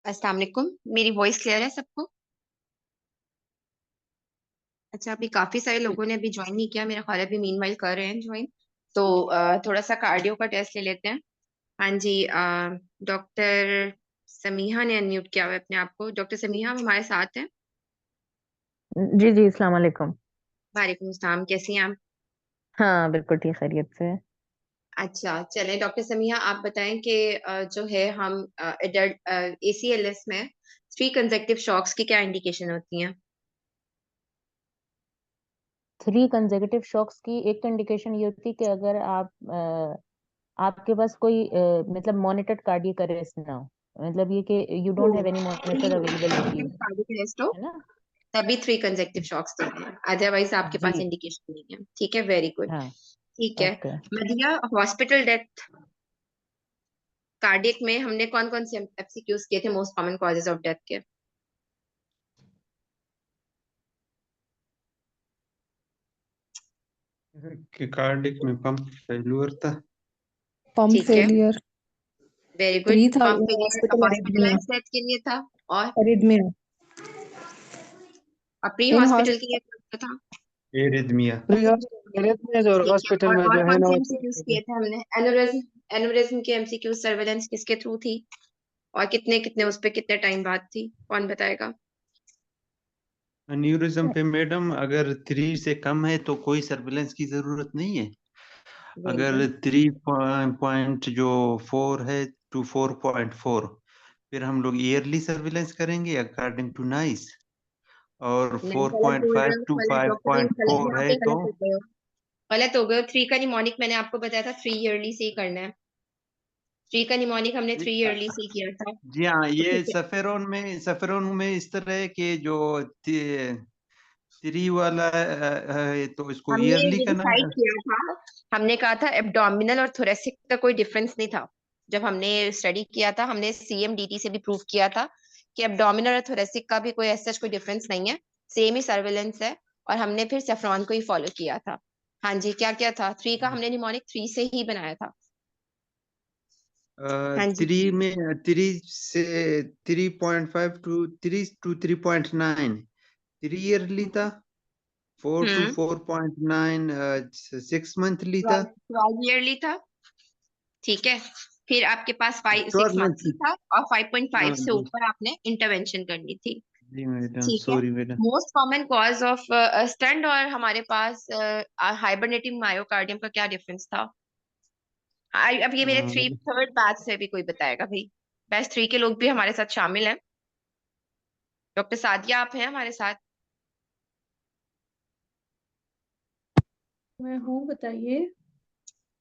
अस्सलाम वालेकुम। मेरी वॉइस क्लियर है सबको? अच्छा, अभी काफी सारे लोगों ने अभी ज्वाइन नहीं किया, मेरा ख्याल है अभी मीनवाइल कर रहे हैं ज्वाइन। तो थोड़ा सा कार्डियो का टेस्ट ले लेते हैं। हाँ जी, डॉक्टर समीहा ने अनम्यूट किया हुआ है अपने आप को। डॉक्टर समीहा हमारे साथ हैं। जी जी, अस्सलाम वालेकुम। वालेकुम अस्सलाम, कैसी हैं आप? हाँ बिल्कुल ठीक, खैरियत से है। अच्छा चलें, डॉक्टर समीहा आप बताएं कि जो है हम एडल्ट एसीएलएस में 3 कंसेक्टिव शॉक्स की क्या इंडिकेशन होती हैं? 3 कंसेक्यूटिव शॉक्स की एक तो इंडिकेशन ये होती है कि अगर आपके पास कोई मतलब मॉनिटर्ड कार्डियक अरेस्ट ना हो, मतलब ये कि you don't have any monitor available with you, cardiac arrest हो है ना। तभी 3 कंसेक्टिव शॉक्स देंगे, अदरवाइज आपके जी पास इंडिकेशन नहीं है। ठीक है, वेरी गुड। हाँ। ठीक है। ओके। मदिया, हॉस्पिटल डेथ कार्डियक में हमने कौन कौन से एमसीक्यूज किए थे most common causes of death के? कि कार्डिक में पंप फेल्यूर था। पंप ठीक है, फेलियर। Very good. 3 था pump failure hospital arrhythmia. Hospitalize death के लिए था, और एरिथमिया प्री इन हॉस्पिटल के लिए हॉस्पिटल। कौन सा था? एरिथमिया। एरिथमिया और ठीक है, हॉस्पिटल में और जो है कौन ना से एमसीक्यूज वो किए थे हमने? एनोरिज्म, एनोरिज्म के एमसीक्यू सर्वेलेंस किसके थ्रू थी, और कितने कितने उस पे कितने टाइम बाद थी, कौन बताएगा? अन्यूरिज्म पे मैडम अगर 3 से कम है तो कोई सर्विलेंस की जरूरत नहीं है। वेरी अगर गुड। 3.4 है टू 4.4 फिर हम लोग ईयरली सर्विलेंस करेंगे अकॉर्डिंग टू नाइस। और नहीं, गलत बोल रहे 4.5 हो, टू गलत डॉक्टर, गलत 5.4 यहाँ है पे तो गलत हो गए हो। गलत हो गए हो। 3 का निमोनिक मैंने आपको बताया था 3 ईयरली से ही करना है। 3 का निमोनिक हमने 3 ईयरली से ही किया था। जी हाँ, तो ये ठीक है। सफेरोन में इस तरह है कि जो 3 वाला है तो इसको हमने ईयरली ये करना डिसाइड है। किया था, हमने कहा था एब्डोमिनल और थोरेसिक का कोई डिफरेंस नहीं था। जब हमने स्टडी किया था, हमने सीएमडीटी से भी प्रूव किया था कि एब्डोमिनल और थोरेसिक का भी कोई ऐसा कोई डिफरेंस नहीं है, सेम ही सर्वेलेंस है। और हमने फिर सेफ्रॉन को ही फॉलो किया था। हाँ जी, क्या क्या था? 3 का हमने निमोनिक 3 से ही बनाया था। हाँ जी। 3 में 3 से 3.5 टू 3 टू 3.9 3 ईयरली था। 4 टू हम्म। 4.9 6 मंथली था। 12 ईयरली था। ठीक है। फिर आपके पास 5 6 12 मंथली मंथली। था, और 5.5 हाँ से जी। ऊपर आपने इंटरवेंशन करनी थी। जी मैडम, ठीक है। Sorry madam. Most common cause of stunt और हमारे पास हाइबरनेटिंग मायोकार्डियम का क्या डिफरेंस था? अब ये मेरे थ्री थर्ड बैच से भी कोई बताएगा भाई? बैच 3 के लोग भी हमारे साथ शामिल हैं। डॉक्टर सादिया, आप हैं हमारे साथ? मैं हूँ, बताइए।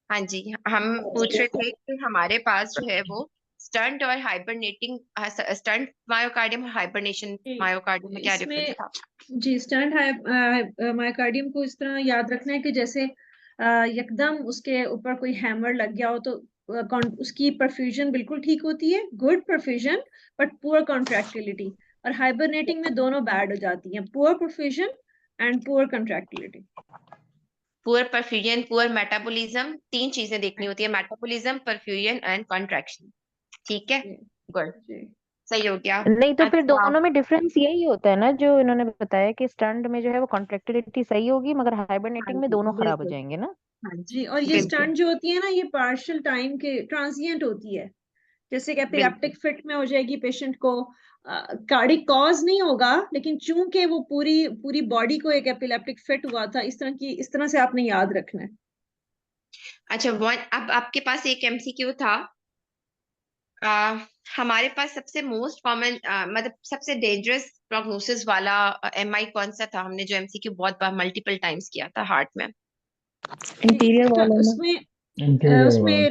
हाँ जी। हम पूछ रहे थे कि हमारे पास जो है वो स्टंट और हाइबरनेटिंग, स्टंट मायोकार्डियम और हाइबरनेशन जी, मायोकार्डियम में क्या डिफरेंस इसमें था? जी स्टंट मायोकार्डियम को इस तरह याद रखना है कि जैसे यकदम उसके ऊपर कोई हैमर लग गया हो तो उसकी परफ्यूजन बिल्कुल ठीक होती है, good perfusion, but poor contractility. और हाइबरनेटिंग में दोनों बैड हो जाती हैं, poor perfusion and poor contractility. Poor perfusion, poor metabolism, 3 चीजें देखनी होती है: मेटाबॉलिज्म, परफ्यूजन एंड कॉन्ट्रैक्शन। ठीक है, जी गुड, जी। सही हो गया। नहीं तो फिर अच्छा। दोनों में डिफरेंस यही होता है ना, जो इन्होंने बताया कि स्टंट में जो है वो कॉन्ट्रेक्टिलिटी सही होगी, मगर हाँ हाइबरनेटिंग में जी, दोनों खराब हो बिल्कुल। जाएंगे ना। हाँ जी, जी, और ये बिल्कुल स्टंट जो होती है ना, ये पार्शियल टाइम के ट्रांजिएंट होती है। जैसे कि बिल्कुल। एपिलेप्टिक फिट में हो जाएगी पेशेंट को, कार्डिक कॉज नहीं होगा, लेकिन चूंकि वो पूरी पूरी बॉडी को एक एपिलेप्टिक फिट हुआ था, इस तरह से आपने याद रखना है। अच्छा, वन, अब आपके पास एक एमसीक्यू था। आ, हमारे पास सबसे मोस्ट कॉमन, मतलब सबसे डेंजरस प्रोग्नोसिस वाला एमआई कौन सा था? हमने जो एमसीक्यू बहुत बार मल्टीपल टाइम्स किया था हार्ट में। जी, इंटीरियर इसका वॉल है ना। उसमें इंटीरियर वॉल। उसमें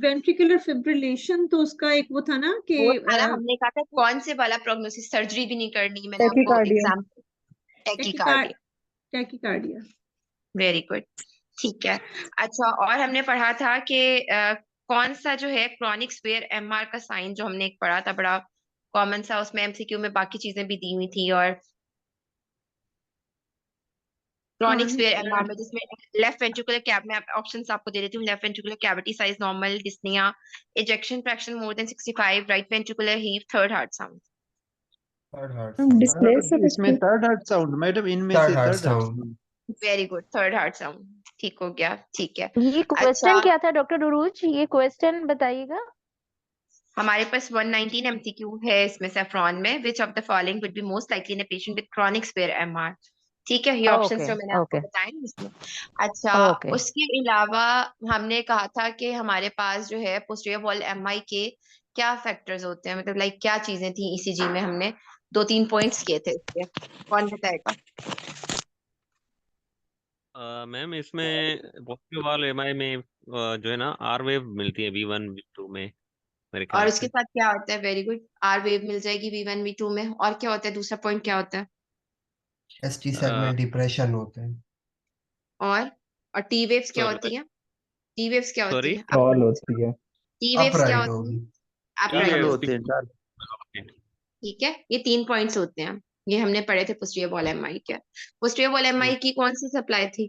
वेंट्रिकुलर फिब्रिलेशन, तो उसका एक वो था ना कि वो था ना, हमने कहा था कौन से वाला प्रोग्नोसिस, सर्जरी भी नहीं करनी, मैंने आपको tachycardia. Example. Tachycardia. Tachycardia. Very good. ठीक है। अच्छा, और हमने पढ़ा था कि कौन सा जो है क्रॉनिक स्वेयर एमआर का साइन, जो हमने एक पढ़ा था बड़ा कॉमन सा, उसमें एमसीक्यू में बाकी चीजें भी दी हुई थी, और क्रॉनिक Chronic स्फीयर एमआर में, जिसमें लेफ्ट वेंट्रिकुलर कैप में ऑप्शंस आपको दे देती हूँ। Left ventricular cavity size normal, dyspnoea, ejection fraction more than 65, right ventricular heave, third heart sound. Third heart sound. Dysplasia इसमें थर्ड हार्ट साउंड मैडम, इनमें third से heart third heart sound. Sound. Very good, third heart sound ठीक हो गया, ठीक है। ये अच्छा, क्वेश्चन क्या था डॉक्टर उरूज, ये क्वेश्चन बताइएगा। हमारे पास 119 एमसीक्यू है इसमें सेफ्रॉन में, which of the following would be most likely in a patient with chronic sphere MR. ठीक है, ये ऑप्शंस ओके जो मैंने आपको ओके बताए इसमें। अच्छा, ओके उसके अलावा हमने कहा था कि हमारे पास जो है पोस्टीरियर वॉल एमआई के क्या फैक्टर्स होते हैं, मतलब लाइक क्या चीजें थी ईसीजी में, हमने 2-3 पॉइंट्स किए थे इसके, कौन बताएगा? मैम इसमें पॉजिटिव वाले एमआई में जो है ना आर वेव मिलती है V1 V2 में मेरे और ख्याल उसके से। साथ क्या होता है? वेरी गुड, आर वेव मिल जाएगी V1 V2 में। और क्या होता है, दूसरा पॉइंट क्या होता है? ST सेगमेंट डिप्रेशन होते हैं। और टी वेव्स क्या सॉरी होती है? टी वेव्स क्या होती सॉरी है? टॉल होती है। टी वेव्स क्या अपराइट होती होगी। है? टी अपराइट डाल वेव्स होते हैं, डाल। ठीक है, ये 3 पॉइंट्स होते हैं, ये हमने पढ़े थे पोस्टीरियर वॉल एमआई के। पोस्टीरियर वॉल एमआई की कौन सी सप्लाई थी?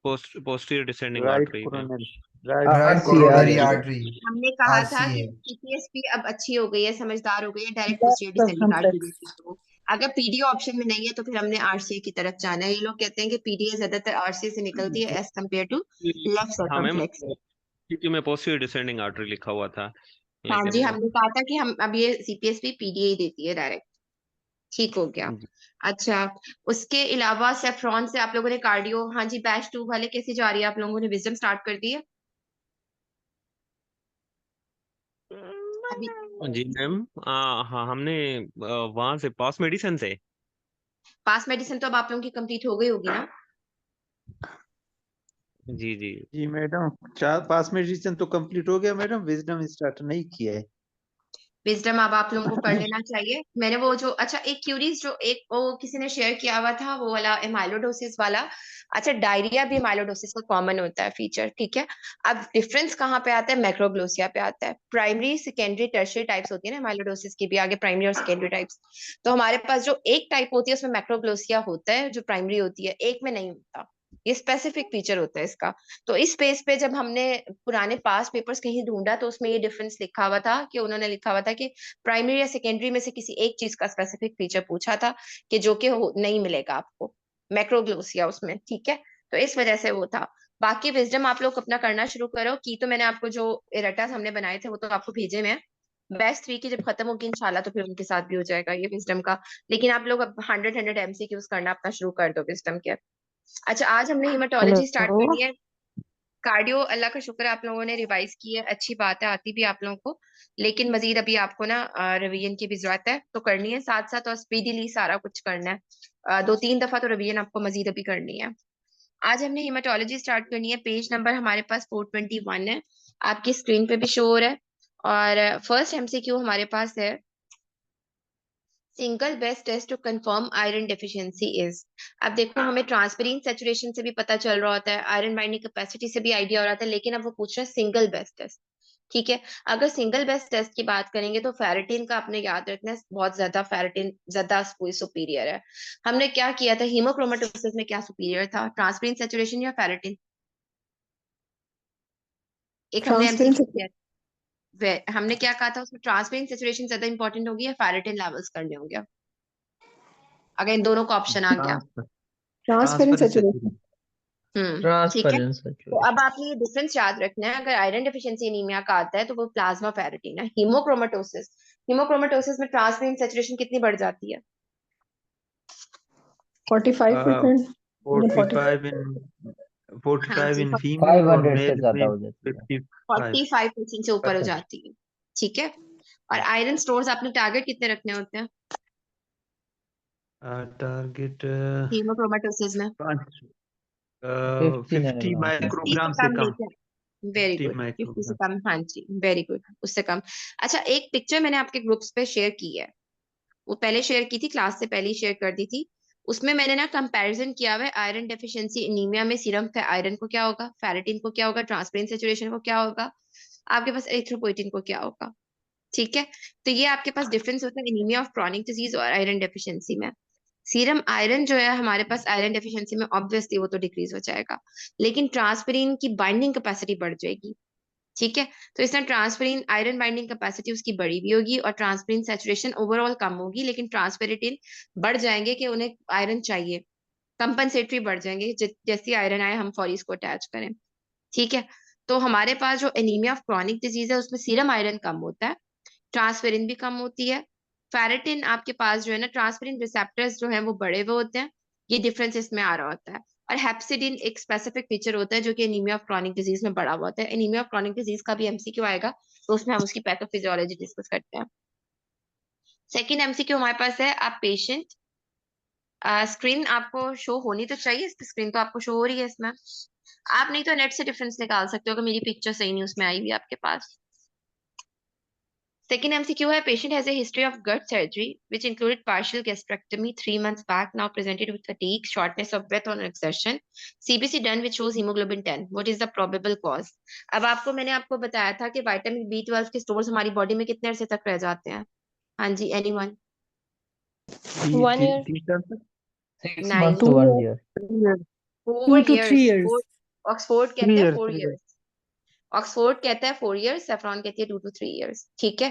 Posterior descending right artery ma'am. Coronary, right right RCA coronary RCA artery. हमने कहा था कि RCA। पीटीएसपी अब अच्छी हो गई है, समझदार हो गई है, डायरेक्ट पोस्टीरियर डिसेंडिंग आर्टरी देती है। तो अगर पीडीए ऑप्शन में नहीं है तो फिर हमने आरसीए की तरफ जाना है। ये लोग कहते हैं कि पीडीए ज्यादातर आरसीए से निकलती है एज कम्पेयर टू लेफ्ट हाँ मैम, सर्कमफ्लेक्स। क्योंकि में पोस्टीरियर डिसेंडिंग आर्टरी लिखा हुआ था, हाँ लेकिन जी, वो हमने कहा था कि हम अब ये सीपीएसपी पीडीए ही देती है डायरेक्ट। ठीक हो गया। जी। अच्छा, उसके अलावा सेफ्रॉन से आप लोगों ने कार्डियो, हाँ जी, बैच 2 वाले कैसी जा रही है? आप लोगों ने विजडम स्टार्ट कर दी है अभी? जी मैम, हाँ हमने वहां से पास मेडिसिन से। पास मेडिसिन तो अब आप लोगों की कंप्लीट हो गई होगी ना? जी जी। जी मैडम, 4 पास मेडिसिन तो कंप्लीट हो गया मैडम, विजडम स्टार्ट नहीं किया है। विजडम अब आप लोगों को कर लेना चाहिए। मैंने वो जो, अच्छा एक क्यूरीज जो एक वो किसी ने शेयर किया हुआ था, वो वाला एमाइलोडोसिस वाला। अच्छा, डायरिया भी एमाइलोडोसिस का कॉमन होता है फीचर, ठीक है। अब डिफरेंस कहाँ पे आता है? मैक्रोग्लोसिया पे आता है। प्राइमरी, सेकेंडरी, टर्शियरी टाइप्स होती है ना एमाइलोडोसिस की भी, आगे प्राइमरी और सेकेंडरी टाइप्स। तो हमारे पास जो एक टाइप होती है उसमें मैक्रोग्लोसिया होता है, जो प्राइमरी होती है, एक में नहीं होता। ये स्पेसिफिक फीचर होता है इसका। तो इस पेज पे जब हमने पुराने पास पेपर्स कहीं ढूंढा तो उसमें ये डिफरेंस लिखा हुआ था, कि उन्होंने लिखा हुआ था कि प्राइमरी या सेकेंडरी में से किसी एक चीज का स्पेसिफिक फीचर पूछा था, कि जो कि नहीं मिलेगा आपको मैक्रोग्लोसिया उसमें, ठीक है। तो इस वजह से वो था। बाकी विजडम आप लोग अपना करना शुरू करो की। तो मैंने आपको जो एरेटास हमने बनाए थे वो तो आपको भेजे में। बैच 3 की जब खत्म होगी इंशाल्लाह तो फिर उनके साथ भी हो जाएगा ये विजडम का। लेकिन आप लोग अब 100 एमसीक्यूज करना अपना शुरू कर दो विजडम के। अच्छा, आज हमने हिमेटोलॉजी स्टार्ट हेलो। करनी है। कार्डियो अल्लाह का शुक्र है आप लोगों ने रिवाइज की है, अच्छी बात है, आती भी आप लोगों को। लेकिन मजीद अभी आपको ना रिवीजन की भी जरूरत है, तो करनी है साथ साथ, और स्पीडीली सारा कुछ करना है। 2-3 दफा तो रिवीजन आपको मजीद अभी करनी है। आज हमने हिमेटोलॉजी स्टार्ट करनी है। पेज नंबर हमारे पास 421 है, आपकी स्क्रीन पे भी शो हो रहा है। और फर्स्ट एमसीक्यू हमारे पास है, single best test to confirm iron deficiency is. अब देखो, हमें ट्रांसपेरेंट सैचुरेशन से भी पता चल रहा होता है, आयरन बाइंडिंग कैपेसिटी से भी आइडिया हो रहा था, लेकिन अब वो पूछ रहे हैं सिंगल बेस्ट टेस्ट। ठीक है, अगर सिंगल बेस्ट टेस्ट की बात करेंगे तो फेरेटिन का आपने याद रखना है, बहुत ज्यादा फेरेटिन ज्यादा सुपीरियर है। हमने क्या किया था हीमोक्रोमेटोसिस में, क्या सुपीरियर था, ट्रांसपेरेंट सैचुरेशन या फेरेटिन? एक हमने एमसीक्यू किया, हमने क्या कहा था उसमें, ट्रांसपेरेंट सैचुरेशन ज्यादा इंपॉर्टेंट होगी या फेरेटिन लेवल्स करने होंगे? अगर इन दोनों का ऑप्शन आ गया। Transparent transparency. ठीक है। ट्रांसपेरेंट तो अब आपने ये डिफरेंस याद रखना है, अगर आयरन डेफिशिएंसी एनीमिया का आता है तो वो प्लाज्मा फेरेटिन है। हीमोक्रोमेटोसिस में ट्रांसपेरेंट सैचुरेशन कितनी बढ़ जाती है? 45%। 45 इन हाँ 45 जी, इन फीमेल और 500 से मेल ज्यादा में हो जाती है। 55। 45% से ऊपर हो जाती है, ठीक है। और आयरन स्टोर्स आपने टारगेट कितने रखने होते हैं टारगेट हीमोक्रोमेटोसिस में? 50 50 नैनोग्राम। 50 से माइक्रोग्राम से कम कम। लेके, वेरी 50 गुड, 50 से माइक्रोग्राम। कम, हाँ जी, वेरी गुड, उससे कम। अच्छा, एक पिक्चर मैंने आपके ग्रुप्स पे शेयर की है, वो पहले शेयर की थी, क्लास से पहले ही शेयर कर दी थी। उसमें मैंने ना कंपैरिजन किया हुआ है, आयरन डेफिशिएंसी एनीमिया में सीरम का आयरन को क्या होगा, फेरेटिन को क्या होगा, ट्रांसपेरेंट सैचुरेशन को क्या होगा, आपके पास एरिथ्रोपोइटिन को क्या होगा। ठीक है, तो ये आपके पास डिफरेंस होता है एनीमिया ऑफ क्रॉनिक डिजीज और आयरन डेफिशिएंसी में। सीरम आयरन जो है हमारे पास आयरन डेफिशिएंसी में ऑब्वियसली वो तो डिक्रीज हो जाएगा, लेकिन ट्रांसफेरिन की बाइंडिंग कैपेसिटी बढ़ जाएगी। ठीक है, तो इसमें ट्रांसफेरिन आयरन बाइंडिंग कैपेसिटी उसकी बढ़ी भी होगी और ट्रांसफेरिन सैचुरेशन ओवरऑल कम होगी, लेकिन ट्रांसफेरिटिन बढ़ जाएंगे कि उन्हें आयरन चाहिए, कंपनसेटरी बढ़ जाएंगे, जैसी आयरन आए हम फौरी इसको अटैच करें। ठीक है, तो हमारे पास जो एनीमिया ऑफ क्रॉनिक डिजीज है उसमें सीरम आयरन कम होता है, ट्रांसफेरिन भी कम होती है। फेरेटिन आपके पास जो है ना, ट्रांसफेरिन रिसेप्टर्स जो है वो बड़े हुए होते हैं, ये डिफरेंस इसमें आ रहा होता है। और हेप्सिडिन एक स्पेसिफिक फीचर होता है जो कि एनीमिया ऑफ क्रॉनिक डिजीज में बड़ा हुआ होता है। एनीमिया ऑफ क्रॉनिक डिजीज का भी एमसीक्यू आएगा, तो उसमें हम उसकी पैथोफिजियोलॉजी डिस्कस करते हैं। सेकेंड एमसीक्यू हमारे पास है, आप पेशेंट स्क्रीन आपको शो होनी तो चाहिए, स्क्रीन तो आपको शो हो रही है इसमें, आप नहीं तो नेट से डिफरेंस निकाल सकते हो कि मेरी पिक्चर सही नहीं उसमें आई हुई आपके पास। Second MCQ है, patient has a history of gut surgery which included partial gastrectomy 3 months back, now presented with fatigue, shortness of breath on exertion, CBC done which shows hemoglobin 10. What is the probable cause? अब आपको मैंने आपको बताया था कि vitamin B12 के stores हमारी body में कितने अरसे तक रह जाते हैं? हाँ जी, anyone? 1 year. 6 9 months to 1 year. 4 2 to 3 years. years. Oxford कहता है 4 years. ऑक्सफोर्ड कहता है 4 years, सेफ्रॉन कहती है 2 to 3 years। ठीक है,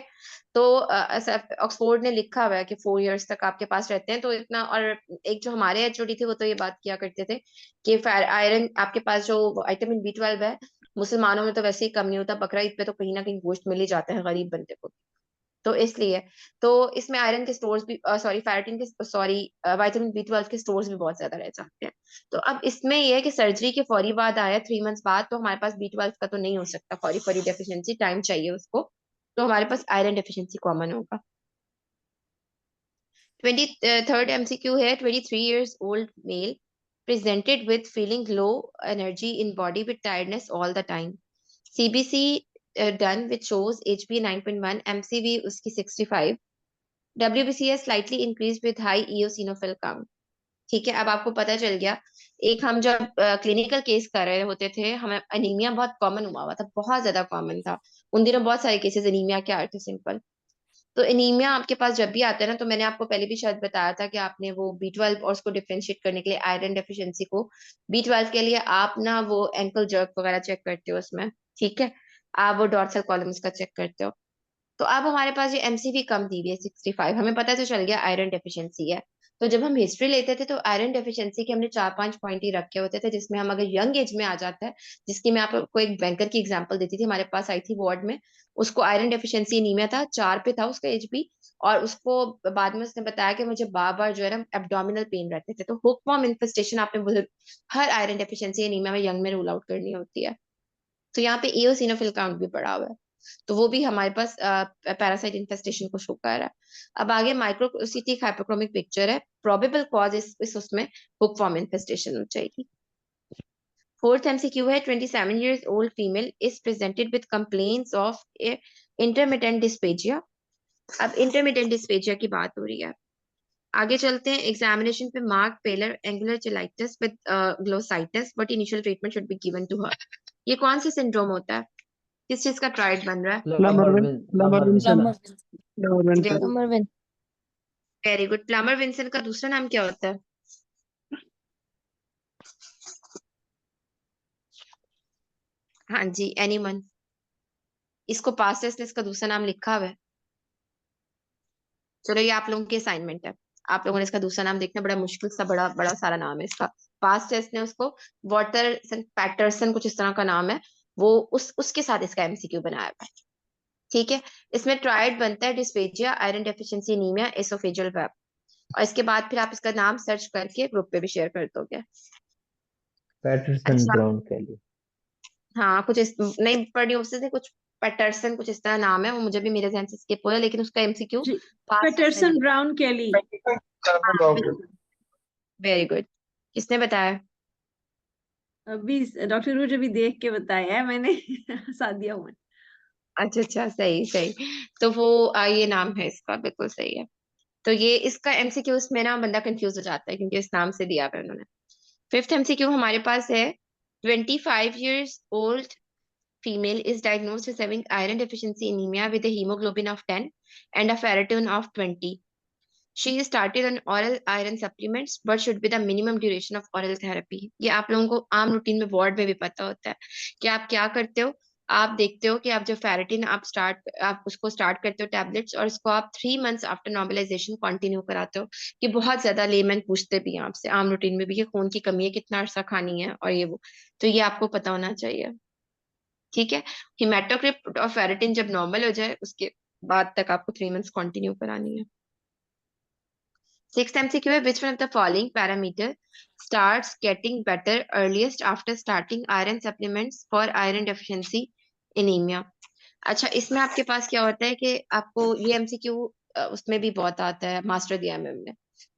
तो ऑक्सफोर्ड ने लिखा हुआ है कि 4 years तक आपके पास रहते हैं, तो इतना। और एक जो हमारे एचओडी थे वो तो ये बात किया करते थे कि आयरन आपके पास जो विटामिन B12 है, मुसलमानों में तो वैसे ही कम नहीं होता, बकरा ईद पे तो कहीं ना कहीं गोश्त मिल ही जाता है गरीब बंदे को, तो इसलिए तो इसमें आयरन के स्टोर्स भी फेरेटिन के विटामिन B12 के स्टोर्स भी बहुत ज्यादा रह जाते हैं। तो अब इसमें यह है कि सर्जरी के फौरी बाद आया 3 months बाद, तो हमारे पास B12 का तो नहीं हो सकता, फौरी फौरी डेफिशिएंसी, टाइम चाहिए उसको, तो हमारे पास आयरन डेफिशिएंसी कॉमन होगा। 23rd MCQ है, 23 years old male presented with feeling low energy in body with tiredness all the time, CBC done which shows HbA 9.1, MCV उसकी 65, WBC है slightly increased with high eosinophil count। ठीक है, अब आपको पता चल गया, एक हम जब क्लिनिकल केस कर रहे होते थे, हमें अनीमिया बहुत कॉमन हुआ था, बहुत ज्यादा कॉमन था उन दिनों, बहुत सारे केसेस अनीमिया के आ रहे थे सिंपल। तो एनीमिया आपके पास जब भी आता है ना, तो मैंने आपको पहले भी शायद बताया था कि आपने वो B12 और उसको डिफरेंशिएट करने के लिए आयरन डेफिशिएंसी को, B12 के लिए आप ना वो एंकल जर्क वगैरह चेक करते हो उसमें। ठीक है, आप वो डॉर्सल कॉलम्स का चेक करते हो। तो अब हमारे पास ये एमसीवी कम दी हुई है 65, हमें पता तो चल गया आयरन डेफिशिएंसी है। तो जब हम हिस्ट्री लेते थे तो आयरन डेफिशिएंसी के हमने 4-5 पॉइंट ही रखे होते थे, जिसमें हम अगर यंग एज में आ जाता है, जिसकी मैं आपको एक बैंकर की एग्जांपल देती थी, हमारे पास आई थी वार्ड में, उसको आयरन डेफिशिएंसी एनीमिया था, 4 पे था उसका एज भी, और उसको बाद में उसने बताया कि मुझे बार बार जो है ना एब्डोमिनल पेन रहते थे। तो हुकवर्म इन्फेस्टेशन आपने हर आयरन डेफिशिएंसी एनीमिया में यंग में रूल आउट करनी होती है। तो यहाँ पे एओसिनोफिल काउंट भी बढ़ा हुआ है, तो वो भी हमारे पास पैरासाइट इन्फेस्टेशन को शो कर रहा है। अब आगे माइक्रोसिटिक हाइपोक्रोमिक पिक्चर है, प्रोबेबल कॉज इस उसमें हुकवर्म इन्फेस्टेशन हो जाएगी। फोर्थ एमसीक्यू है, 27 years old female is presented with complaints of intermittent dysphagia। अब इंटरमिटेंट डिस्पेजिया की बात हो रही है, आगे चलते हैं। एग्जामिनेशन पे mark pallor angular cheilitis with glossitis, but initial treatment should be given to her. ये कौन सा सिंड्रोम होता है, किस चीज का ट्राइड बन रहा है? Plummer very good. Plummer Vinson का दूसरा नाम क्या होता है? हाँ जी, एनीवन? इसको पास्ट टेस्ट ने इसका दूसरा नाम लिखा हुआ है। चलो ये आप लोगों की असाइनमेंट है, आप लोगों ने इसका दूसरा नाम देखना, बड़ा मुश्किल सा बड़ा बड़ा सारा नाम है इसका। पास्ट टेस्ट ने उसको वाटरसन पैटरसन कुछ इस तरह का नाम है, वो उसके साथ इसका एमसीक्यू बनाया हुआ है। ठीक है, इसमें ट्राइड बनता है dysphasia, iron deficiency anaemia, oesophageal web, और इसके बाद फिर आप इसका नाम सर्च करके ग्रुप पे भी शेयर कर दोगे। पैटरसन अच्छा, ब्राउन कैली। हाँ कुछ नहीं पढ़ी उससे कुछ पैटरसन कुछ इस तरह नाम है, वो मुझे भी मेरे ज़हन से स्किप हो रहा है, लेकिन उसका MCQ Paterson Brown Kelly. Very good. किसने बताया? अभी डॉक्टर रोज अभी देख के बताया है मैंने सादिया हुआ। अच्छा अच्छा, सही सही, तो वो ये नाम है इसका, बिल्कुल सही है। तो ये इसका एमसीक्यू में ना बंदा कंफ्यूज हो जाता है क्योंकि इस नाम से दिया हुआ है उन्होंने। फिफ्थ एमसीक्यू हमारे पास है, 25 years old female is diagnosed with having iron deficiency anemia with a hemoglobin of 10 and a ferritin of 20. She started on oral iron supplements, but should be the minimum duration of oral therapy. ये आप लोगों को आम routine में ward में भी पता होता है कि आप क्या करते हो। आप देखते हो कि आप जो फेरेटिन आप उसको स्टार्ट करते हो टैबलेट्स, और इसको आप 3 मंथ्स आफ्टर नॉर्मलाइजेशन कंटिन्यू कराते हो। कि बहुत ज्यादा लेमन पूछते भी हैं आपसे आम रूटीन में भी कि खून की कमी है, कितना अरसा खानी है और ये वो, तो ये आपको पता होना चाहिए। ठीक है। हिमेटोक्रिट और फेरेटिन जब नॉर्मल हो जाए उसके बाद तक आपको 3 मंथ्स कंटिन्यू करानी है। 6th MCQ है, which one of the following parameter starts getting better earliest after starting iron supplements for iron deficiency anemia? अच्छा, इसमें आपके पास क्या होता है कि आपको ये एमसीक्यू उसमें भी बहुत आता है, मास्टर DMM में।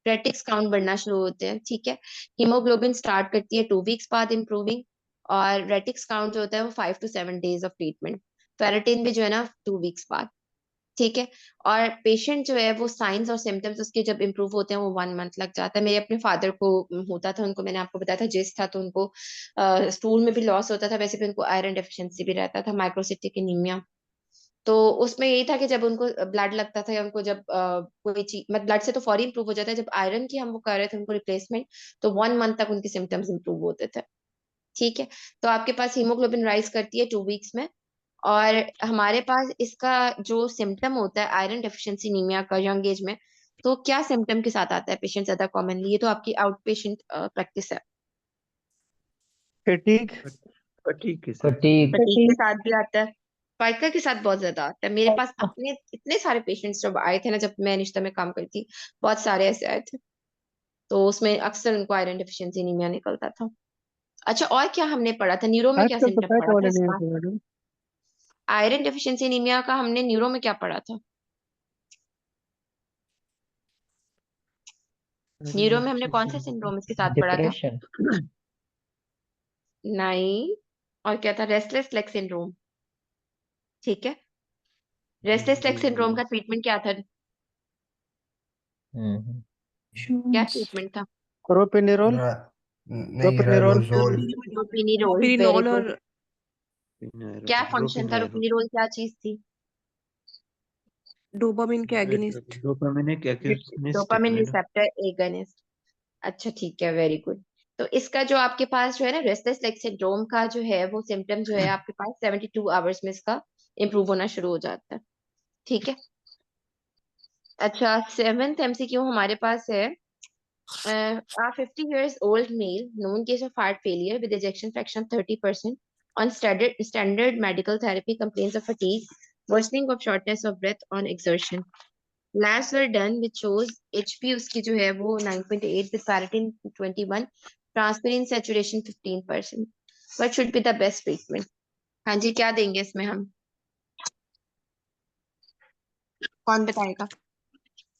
रेटिक्स काउंट बढ़ना शुरू होते हैं, ठीक है। हीमोग्लोबिन स्टार्ट करती है 2 वीक्स बाद इंप्रूविंग, और रेटिक्स काउंट जो होता है वो 5 to 7 days of treatment. Ferritin भी जो है ना 2 वीक्स बाद, ठीक है। और पेशेंट जो है वो साइंस और सिम्टम्स उसके जब इम्प्रूव होते हैं वो 1 मंथ लग जाता है। मेरे अपने फादर को होता था, उनको मैंने आपको बताया था जिस था, तो उनको स्टूल में भी लॉस होता था, वैसे भी उनको आयरन डेफिशिएंसी भी रहता था, माइक्रोसिटिक एनीमिया। तो उसमें यही था कि जब उनको ब्लड लगता था या उनको जब कोई चीज मतलब ब्लड से तो फौरी इंप्रूव हो जाता है, जब आयरन की हम वो कर रहे थे उनको रिप्लेसमेंट, तो 1 मंथ तक उनके सिम्टम्स इंप्रूव होते थे। ठीक है। तो आपके पास हीमोग्लोबिन राइज करती है 2 वीक्स में, और हमारे पास इसका जो सिम्टम होता है आयरन डेफिशिएंसी एनीमिया का यंग एज में, तो क्या सिम्टम के साथ आता है पेशेंट ज्यादा कॉमनली? ये तो आपकी आउट पेशेंट प्रैक्टिस है। फटीग फटीग के साथ फटीग फटीग के साथ भी आता है, फाइका के साथ बहुत ज्यादा आता है। मेरे पास अपने इतने सारे पेशेंट्स जब आए थे ना, जब मैं निश्ता में काम करती, बहुत सारे ऐसे आए थे, तो उसमें अक्सर उनको आयरन डेफिशिएंसी एनीमिया निकलता था। अच्छा, और क्या हमने पढ़ा था? न्यूरो में क्या आजकल तो सिम्टम फैट पढ़ा था वाले इस नहीं बार? होते मैडम। आयरन डेफिशिएंसी एनीमिया का हमने न्यूरो में क्या पढ़ा था? न्यूरो में हमने कौन से सिंड्रोम के साथ पढ़ा था? डिप्रेशन नहीं, और क्या था? Restless leg syndrome. ठीक है। रेस्टलेस लेग सिंड्रोम का ट्रीटमेंट क्या था? क्या ट्रीटमेंट था? क्रोपेनिरोल नहीं, रोपिनेरोल राइबोसोल। रोपिनीरोल, वेरी रोपिनिनोल गुड। और क्या फंक्शन था रोपिनीरोल? क्या चीज थी? डोपामिन के agonist. Dopaminergic agonist dopamine madam. Receptor agonist. अच्छा, ठीक है, वेरी गुड। तो इसका जो आपके पास जो है ना रेस्टलेस लेग सिंड्रोम का जो है वो सिम्टम जो है आपके पास 72 आवर्स में इसका इम्प्रूव होना शुरू हो जाता है। ठीक है। अच्छा, 7th MCQ हमारे पास है। A 50 years old male known case of heart failure with ejection fraction of 30% on standard medical therapy complains of fatigue, worsening of shortness of breath on exertion. Labs were done which shows HP उसकी जो है वो 9.8 with ferritin 21, transferrin saturation 15%. What should be the best treatment? हाँ जी, क्या देंगे इसमें हम? कौन बताएगा?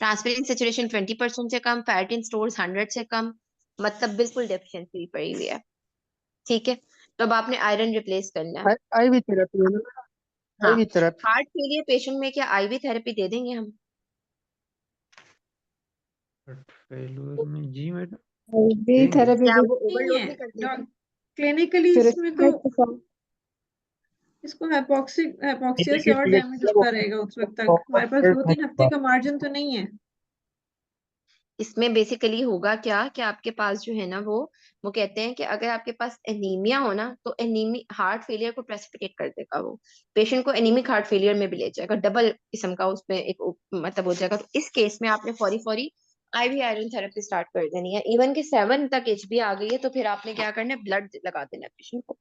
ट्रांसफेरिन सेचुरेशन 20% से कम, फैरेटिन स्टोर्स 100 से कम, मतलब बिल्कुल डेफिशिएंसी पड़ी हुई है। ठीक है। तो अब आपने आयरन रिप्लेस करना है। आईवी थेरेपी है ना, हाँ, ivy therapy. Heart failure patient में क्या आईवी थेरेपी दे देंगे हम? फेलुअर में जी मैडम भी देंगे। थेरेपी क्या भी वो नहीं ओवरलोड है नहीं कर देगा? क्लिनिकली फिर इसमें तो के साथ इसको हाइपोक्सिया से और डैमेज होता रहेगा उस वक्त तक। हमारे पास 2-3 हफ्ते का मार्जिन तो नहीं है। इसमें बेसिकली होगा क्या कि आपके पास जो है ना वो कहते हैं कि अगर आपके पास एनीमिया हो ना, तो एनीमी हार्ट फेलियर को प्रेसिपिटेट कर देगा, वो पेशेंट को एनीमिक हार्ट फेलियर में भी ले जाएगा, डबल किस्म का उसमें एक मतलब हो जाएगा। तो इस केस में आपने फौरी फौरी आईवी आयरन थेरेपी स्टार्ट कर देनी है। इवन के 7 तक एचबी आ गई है तो फिर आपने क्या करना है? ब्लड लगा देना है पेशेंट को।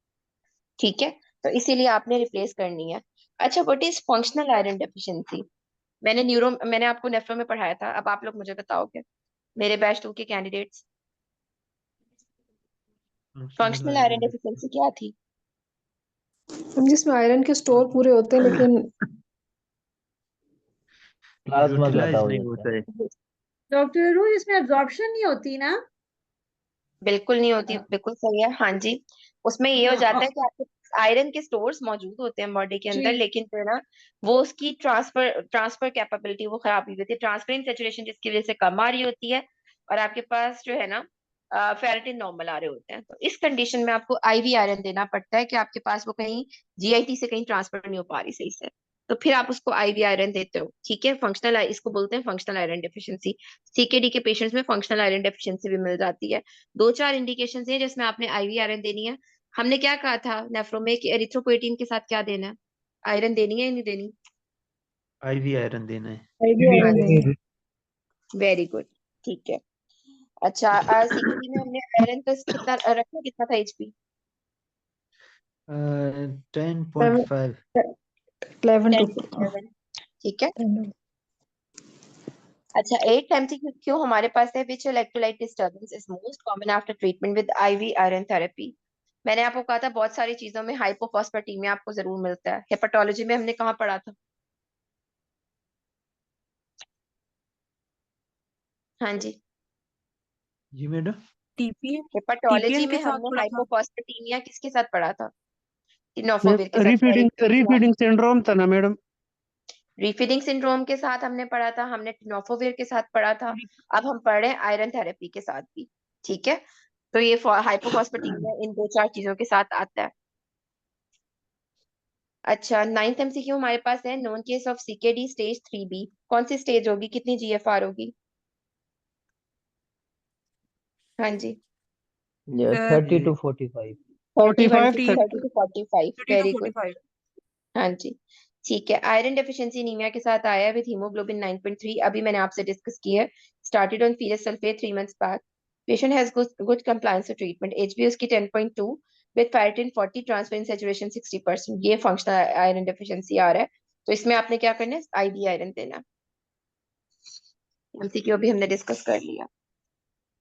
ठीक है। तो इसीलिए आपने रिप्लेस करनी है। अच्छा, what is functional iron deficiency? मैंने आपको नेफ्रो में पढ़ाया था, अब आप लोग मुझे बताओगे, मेरे बैच 2 के कैंडिडेट्स, फंक्शनल आयरन डेफिशिएंसी क्या थी? जिसमें आयरन के स्टोर पूरे होते हैं लेकिन प्लाज्मा ज्यादा यूटिलाइज हो नहीं जाता होता है। है। डॉक्टर रोज इसमें एब्जॉर्प्शन नहीं होती ना? बिल्कुल नहीं होती, बिल्कुल सही है, हाँ जी। उसमें ये हो हाँ जाता है कि आपके आयरन के स्टोर्स मौजूद होते हैं बॉडी के अंदर, जी लेकिन जो है ना वो उसकी ट्रांसफर कैपेबिलिटी वो खराब हुई होती है, ट्रांसफरिंग सेचुरेशन जिसकी वजह से कम आ रही होती है, और आपके पास जो है ना फेरेटिन नॉर्मल आ रहे होते हैं। तो इस कंडीशन में आपको आईवी आयरन देना पड़ता है कि आपके पास वो कहीं जीआईटी से कहीं ट्रांसफर नहीं हो पा रही सही से। तो फिर आप उसको आईवी आयरन देते हो, ठीक है। फंक्शनल, इसको बोलते हैं फंक्शनल आयरन डेफिशिएंसी। सीकेडी के पेशेंट्स में फंक्शनल आयरन डेफिशिएंसी भी मिल जाती है। 2-4 इंडिकेशन है जिसमें आपने आईवी आयरन देनी है। हमने क्या कहा था नेफ्रो में कि एरिथ्रोपोएटिन के साथ क्या देना है, आयरन देनी है या नहीं देनी? आईवी आयरन देना है। वेरी गुड, ठीक है। अच्छा, सीकेडी में हमने आयरन का कितना रखा, कितना था एचपी? 10.5। 11 to 10 ठीक है। अच्छा, 8 MCQ हमारे पास है, which electrolyte disturbance is most common after treatment with IV iron therapy. मैंने आपको कहा था बहुत सारी चीजों में हाइपोफॉस्फेटीमिया आपको जरूर मिलता है। हेपेटोलॉजी में हमने कहाँ पढ़ा था? हाँ जी, जी मैडम। हेपेटोलॉजी में हमने हाइपोफॉस्फेटीमिया किसके साथ पढ़ा था? टिनोफोविर के साथ। रीफीडिंग सिंड्रोम था ना मैडम? रीफीडिंग सिंड्रोम के साथ हमने पढ़ा था, हमने टिनोफोविर के साथ पढ़ा था। अब हम पढ़ रहे हैं आयरन थेरेपी के साथ भी, ठीक है। तो ये हाइपोफॉस्फेटीमिया इन 2-4 चीजों के साथ आता है। अच्छा, 9th MCQ हमारे पास है, known case of CKD stage 3B कौन सी स्टेज होगी, कितनी जीएफआर होगी? हाँ जी, 30 to 45। 31 to 45 30 to 45, very good. हाँ जी, ठीक है। आयरन डेफिशिएंसी एनीमिया के साथ आया है विद हीमोग्लोबिन 9.3। अभी मैंने आपसे डिस्कस किया है, started on ferrous sulphate 3 months back. Patient has good compliance to treatment. Hb उसकी 10.2 विद फेरेटिन 40, ट्रांसफेरेंट सैचुरेशन 60%। ये फंक्शनल आयरन डेफिशिएंसी आ रहा है, तो इसमें आपने क्या करना है, आईवी आयरन देना है। एमसीक्यू अभी हमने डिस्कस कर लिया।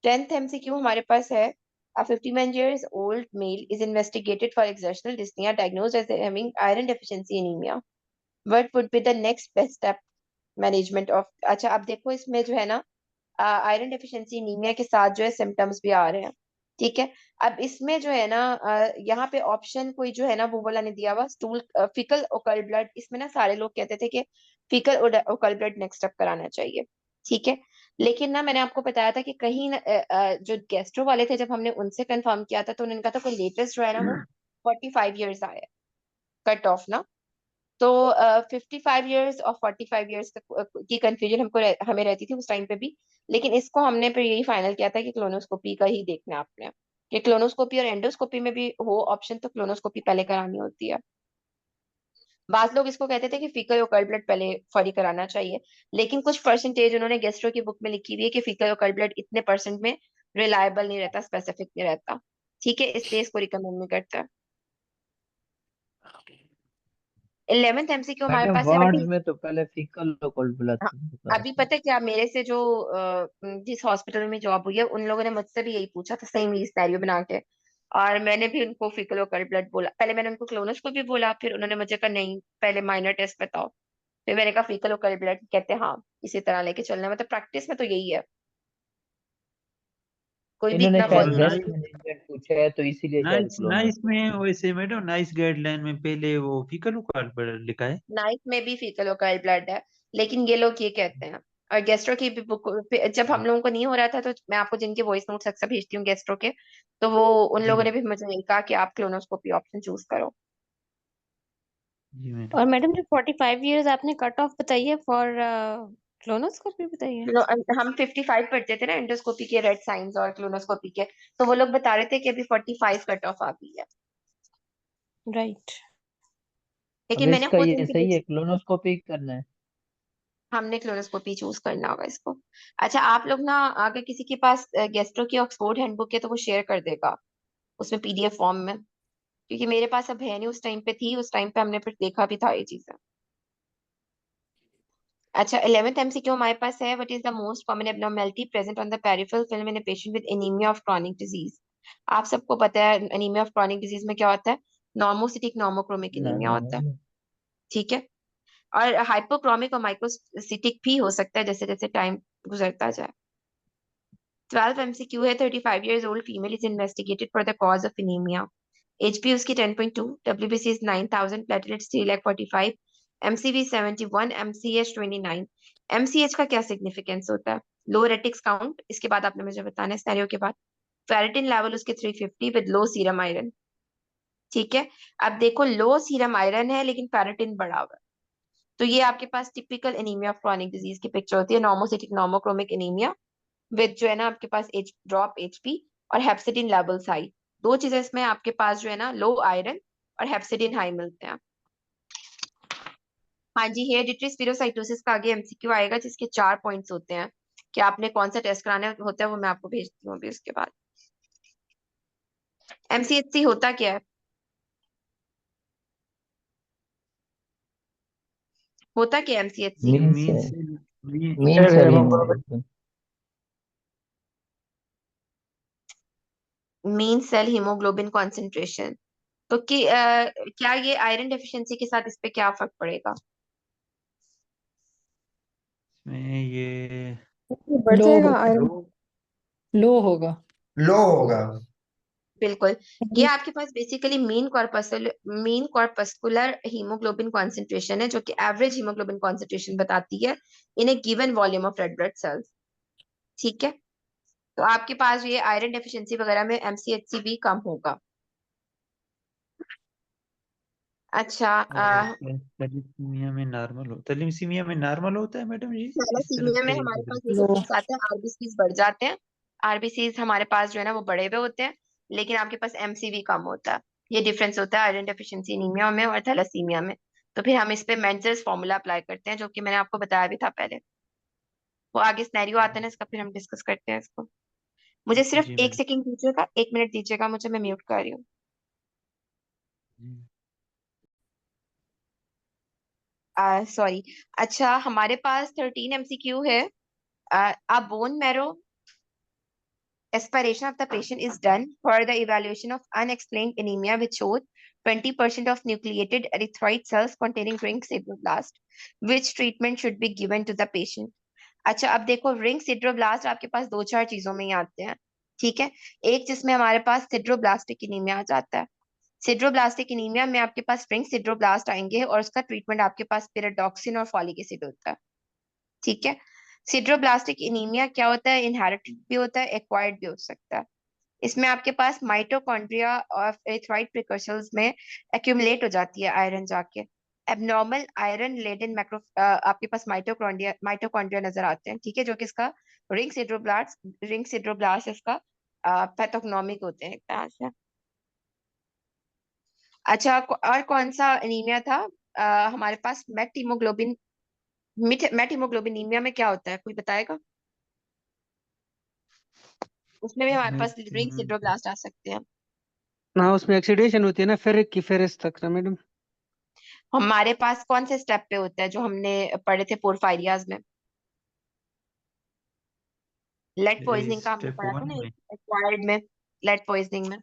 10th MCQ हमारे पास है, a 51 years old male is investigated for exertional dyspnea diagnosed as having iron deficiency anemia. What would be the next best step management of? अच्छा, अब देखो इसमें जो है ना आयरन डेफिशिएंसी एनीमिया के साथ जो है सिम्टम्स भी आ रहे हैं, ठीक है। अब इसमें जो है ना यहाँ पे ऑप्शन कोई जो है ना वो वाला नहीं दिया हुआ, स्टूल फीकल ओकल ब्लड। इसमें ना सारे लोग कहते थे कि faecal occult blood next step कराना चाहिए, ठीक है। लेकिन ना मैंने आपको बताया था कि कहीं जो गैस्ट्रो वाले थे, जब हमने उनसे कंफर्म किया था तो उन्होंने कहा था कोई लेटेस्ट जो है ना वो 45 ईयर्स आया कट ऑफ ना। तो 55 ईयर्स और 45 ईयर्स की कंफ्यूजन हमें रहती थी उस टाइम पे भी। लेकिन इसको हमने फिर यही फाइनल किया था कि क्लोनोस्कोपी का ही देखना है आपने, कि क्लोनोस्कोपी और एंडोस्कोपी में भी हो ऑप्शन तो क्लोनोस्कोपी पहले करानी होती है। बाद लोग इसको कहते थे कि फीकल ओकल ब्लड पहले फरी कराना चाहिए, लेकिन कुछ परसेंटेज उन्होंने गेस्ट्रो की बुक में लिखी हुई है कि फीकल ओकल ब्लड इतने परसेंट में रिलायबल नहीं रहता, स्पेसिफिक नहीं रहता, ठीक है, इसलिए इसको रिकमेंड नहीं करता। 11th MCQ हमारे मैडम पास है, वार्ड्स में तो पहले फीकल कोल्ड ब्लड हाँ, अभी पता है क्या, मेरे से जो जिस हॉस्पिटल में जॉब हुई है उन लोगों ने मुझसे भी यही पूछा था, सेम ही सिनेरियो बना के। और मैंने भी उनको फीकल ओकल ब्लड बोला, पहले मैंने उनको क्लोनस को भी बोला, फिर उन्होंने मुझे कहा नहीं पहले माइनर टेस्ट बताओ। फिर मैंने कहा फीकल ओकल ब्लड, कहते हैं हाँ इसी तरह लेके चलना है। मतलब प्रैक्टिस में तो यही है, कोई भी इन्होंने इतना शायद और फॉलो बेस्ट नाइस मैनेजमेंट पूछा है तो इसीलिए शायद नाइस क्लोनस। नाइस में वैसे मैडम, नाइस गाइडलाइन में पहले वो फीकल ओकल ब्लड लिखा है। नाइफ में भी फीकल ओकल ब्लड है, लेकिन ये लोग ये कहते हैं। और गेस्ट्रो की भी बुक जब हम लोगों को नहीं हो रहा था तो मैं आपको जिनके वॉइस नोट्स अक्सर भेजती हूँ गेस्ट्रो के, तो वो उन जी लोगों ने मैडम। भी मुझे यही कहा कि आप क्लोनोस्कोपी ऑप्शन चूज करो। जी मैडम। और मैडम जो 45 इयर्स आपने कट ऑफ बताई है फॉर क्लोनोस्कोपी बताई है? हम 55 पढ़ते थे ना एंडोस्कोपी के रेड साइंस और क्लोनोस्कोपी के, तो वो लोग बता रहे थे कि अभी 45 कट ऑफ आ गई है। राइट। अब लेकिन मैंने इसका खुद ये उनकी सही है, क्लोनोस्कोपी करना है। हमने क्लोनोस्कोपी चूज करना होगा इसको। अच्छा, आप लोग ना अगर किसी के पास गेस्ट्रो की ऑक्सफोर्ड हैंडबुक है तो वो शेयर कर देगा उसमें पीडीएफ फॉर्म में, क्योंकि मेरे पास अब है नहीं, उस टाइम पे थी, उस टाइम पे हमने फिर देखा भी था ये चीजें। अच्छा, 11th MCQ हमारे पास है, what is the most common abnormality present on the peripheral film in a patient with anaemia of chronic disease? आप सबको पता है एनीमिया ऑफ क्रॉनिक डिजीज में क्या होता है, नॉर्मोसिटिक नॉर्मोक्रोमिक ना एनीमिया ना होता है, ना। ठीक है। और हाइपोक्रोमिक और माइक्रोसिटिक भी हो सकता है जैसे जैसे टाइम गुजरता जाए। 12 MCQ है, 35 years old female is investigated for the cause of anemia. HP उसकी 10.2, WBC is 9,000, platelets 3,45,000, MCV 71, MCH 29। MCH का क्या सिग्निफिकेंस होता है? लो रेटिक्स काउंट, इसके बाद आपने मुझे बताना है स्टेरियो के बाद। फेरेटिन लेवल उसके 350 विद लो सीरम आयरन, ठीक है। अब देखो लो सीरम आयरन है लेकिन फेरेटिन बढ़ा हुआ है, तो ये आपके पास typical anaemia of chronic disease की पिक्चर होती है, नॉर्मोसिटिक नॉर्मोक्रोमिक एनीमिया विद जो है ना आपके पास ड्रॉप एचपी और हेप्सिडिन लेवल्स हाई। दो चीजें इसमें आपके पास जो है ना लो आयरन और हेप्सिडिन हाई मिलते हैं। हाँ जी, हेरेडिटरी स्पीरोसाइटोसिस का आगे एमसीक्यू आएगा जिसके 4 पॉइंट्स होते हैं कि आपने कौन सा टेस्ट कराना होता है, वो मैं आपको भेजती हूँ अभी उसके बाद। एमसीएचसी होता क्या है? होता क्या MCHC? Mean mean cell cell mean mean sir cell haemoglobin haemoglobin. Mean cell haemoglobin concentration. तो क्या ये आयरन डेफिशिएंसी के साथ इस पे क्या फर्क पड़ेगा? में ये बढ़ लो जाएगा हो आयरन। लो होगा। लो होगा। बिल्कुल। ये आपके पास basically mean corpuscular haemoglobin concentration है जो कि एवरेज हीमोग्लोबिन कॉन्सेंट्रेशन बताती है in a given volume of red blood cells. ठीक है, तो आपके पास ये आयरन डेफिशिएंसी वगैरह में एमसीएचसी भी कम होगा। अच्छा, और थैलेसीमिया में नॉर्मल होता है, थैलेसीमिया में नॉर्मल होता है मैडम जी, इस तरफ थैलेसीमिया में से हमारे पास ये लो डिफरेंस आता है, आरबीसीज बढ़ जाते हैं। आरबीसीज हमारे पास जो है ना वो बढ़े हुए होते हैं, लेकिन आपके पास एमसीवी कम होता है। ये डिफरेंस होता है आयरन डेफिशिएंसी एनीमिया में और थैलेसीमिया में। तो फिर हम इस पे मेंजर्स फॉर्मूला अप्लाई करते हैं जो कि मैंने आपको बताया भी था पहले। वो आगे सिनेरियो आता है ना इसका, फिर हम डिस्कस करते हैं इसको। मुझे सिर्फ जी एक मैडम। सेकंड दीजिएगा, 1 मिनट दीजिएगा मुझे, मैं म्यूट कर रही हूँ। सॉरी। अच्छा, हमारे पास 13 एमसीक्यू है। A bone marrow aspiration of the patient is done for the evaluation of unexplained anemia which showed 20% of nucleated erythroid cells containing ring sideroblast. Which treatment should be given to the patient? अच्छा, अब देखो ring सिड्रोब्लास्ट आपके पास दो चार चीजों में ही आते हैं। ठीक है, एक जिसमें हमारे पास सिड्रोब्लास्टिक एनीमिया आ जाता है। सिड्रोब्लास्टिक एनीमिया में आपके पास रिंग सिड्रोब्लास्ट आएंगे और उसका ट्रीटमेंट आपके पास पिराडॉक्सिन और फॉलिक एसिड होता है। ठीक है, सिड्रोब्लास्टिक एनीमिया क्या होता है? इनहेरिटेड भी होता है, एक्वायर्ड भी हो सकता है। इसमें आपके पास माइटोकॉन्ड्रिया और एरिथ्राइड प्रिकर्सर्स में एक्यूमुलेट हो जाती है आयरन जाके। एबनॉर्मल आयरन लेडन आपके पास माइटोकॉन्ड्रिया नजर आते हैं। ठीक है, जो कि इसका रिंग सिड्रोब्लास्ट इसका पैथोग्नोमिक होते हैं एक तरह से। अच्छा, और कौन सा एनीमिया था? हमारे पास मेट हीमोग्लोबिनीमिया में क्या होता है, कोई बताएगा? उसमें भी हमारे पास रिंग सिड्रोब्लास्ट आ सकते हैं। हाँ उसमें ऑक्सीडेशन होती है ना फेरिक की फेरस तक ना मैडम। हमारे पास कौन से स्टेप पे होता है जो हमने पढ़े थे पोरफायरियाज में? लेड पॉइजनिंग का हमने स्टेप पढ़ा था 1 ना में। एक्वायर्ड में, लेड पॉइजनिंग में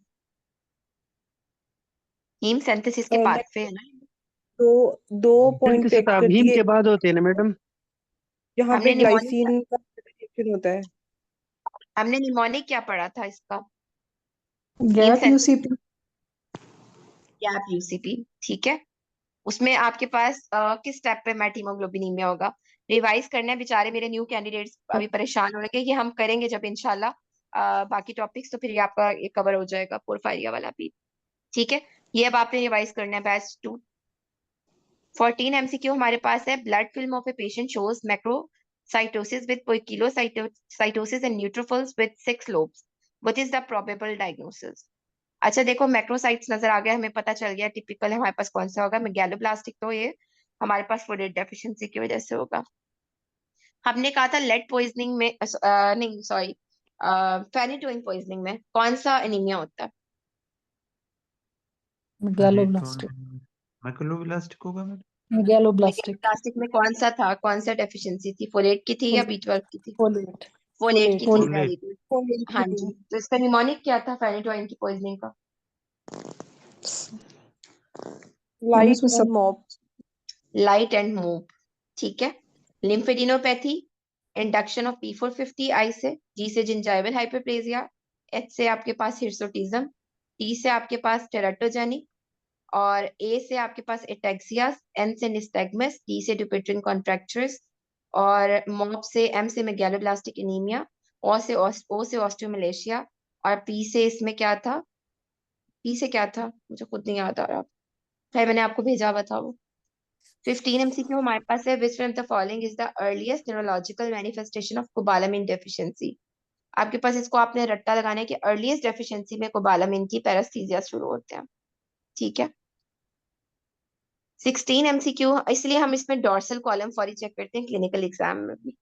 हीम सिंथेसिस के लेट पाथवे है ना। दो दो फिर पॉइंट की पे सतह करती भीम है के बाद होते हैं ना मैडम। जहाँ पे हमने निमोनिक ग्लाइसिन का रिएक्शन होता है। हमने निमोनिक क्या पढ़ा था इसका? Haem gap synthesis, UCP. Gap UCP. ठीक है, उसमें आपके पास किस स्टेप पे मेट हीमोग्लोबिनीमिया होगा? रिवाइज करना है, बेचारे मेरे न्यू कैंडिडेट्स अभी परेशान हो रहे हैं, ये हम करेंगे जब इंशाल्लाह बाकी टॉपिक्स, तो फिर ये आपका ये कवर हो जाएगा पोरफायरिया वाला भी। ठीक है, ये अब आपने रिवाइज करना है बैच 2। 14 एमसीक्यू हमारे पास है। Blood film of a patient shows macrocytosis with poikilocytosis and neutrophils with 6 lobes. What is the probable diagnosis? अच्छा देखो, मैक्रोसाइट्स नजर आ गया, हमें पता चल गया टिपिकल हमारे पास कौन सा होगा। मेगैलोब्लास्टिक तो ये हमारे पास फोलेट डेफिशिएंसी की वजह से होगा। हमने कहा था लेड पॉइजनिंग में नहीं सॉरी, फेनिटोइन पॉइजनिंग में कौन सा एनीमिया होता है? गैलोब्लास्टिक। मैकुलोब्लास्टिक होगा मैडम। गैलोब्लास्टिक। मेगैलोब्लास्टिक में कौन सा था, कौन सा डेफिशिएंसी थी? फोलेट की थी या B12 की थी? फोलेट। फोलेट की थी, folate very folate. Good. Folate हाँ की जी, थी। तो इसका निमोनिक क्या था फेनिटोइन की पॉइजनिंग का? मैंने लाइट उसमें एंड सब मॉप। Light and move. ठीक है, लिम्फेडिनोपैथी, इंडक्शन ऑफ P450 आई से, G से जिंजाइवल हाइपरप्लेजिया, H से आपके पास हिर्सुटिज्म, T से आपके पास टेराटोजेनिक, और A से आपके पास एटेक्सिया, N से निस्टैग्मस, D से ड्यूपेट्रिन कॉन्ट्रैक्चर्स, और मॉप से M से मेगैलोब्लास्टिक एनीमिया, O से ऑस्टियोमलेशिया, और P से इसमें क्या था? P से क्या था मुझे खुद नहीं याद आ रहा, भाई मैंने आपको भेजा हुआ था वो। 15 MCQ हमारे पास है, which one of the following is the earliest neurological manifestation of cobalamin deficiency? आपके पास इसको आपने रट्टा लगाना है कि अर्लीस्ट डेफिशिएंसी में कोबालामिन की पैरास्थीसिया शुरू होते हैं, ठीक है। 16 MCQ, इसलिए हम इसमें डोर्सल कॉलम फॉरी चेक करते हैं क्लिनिकल एग्जाम में भी।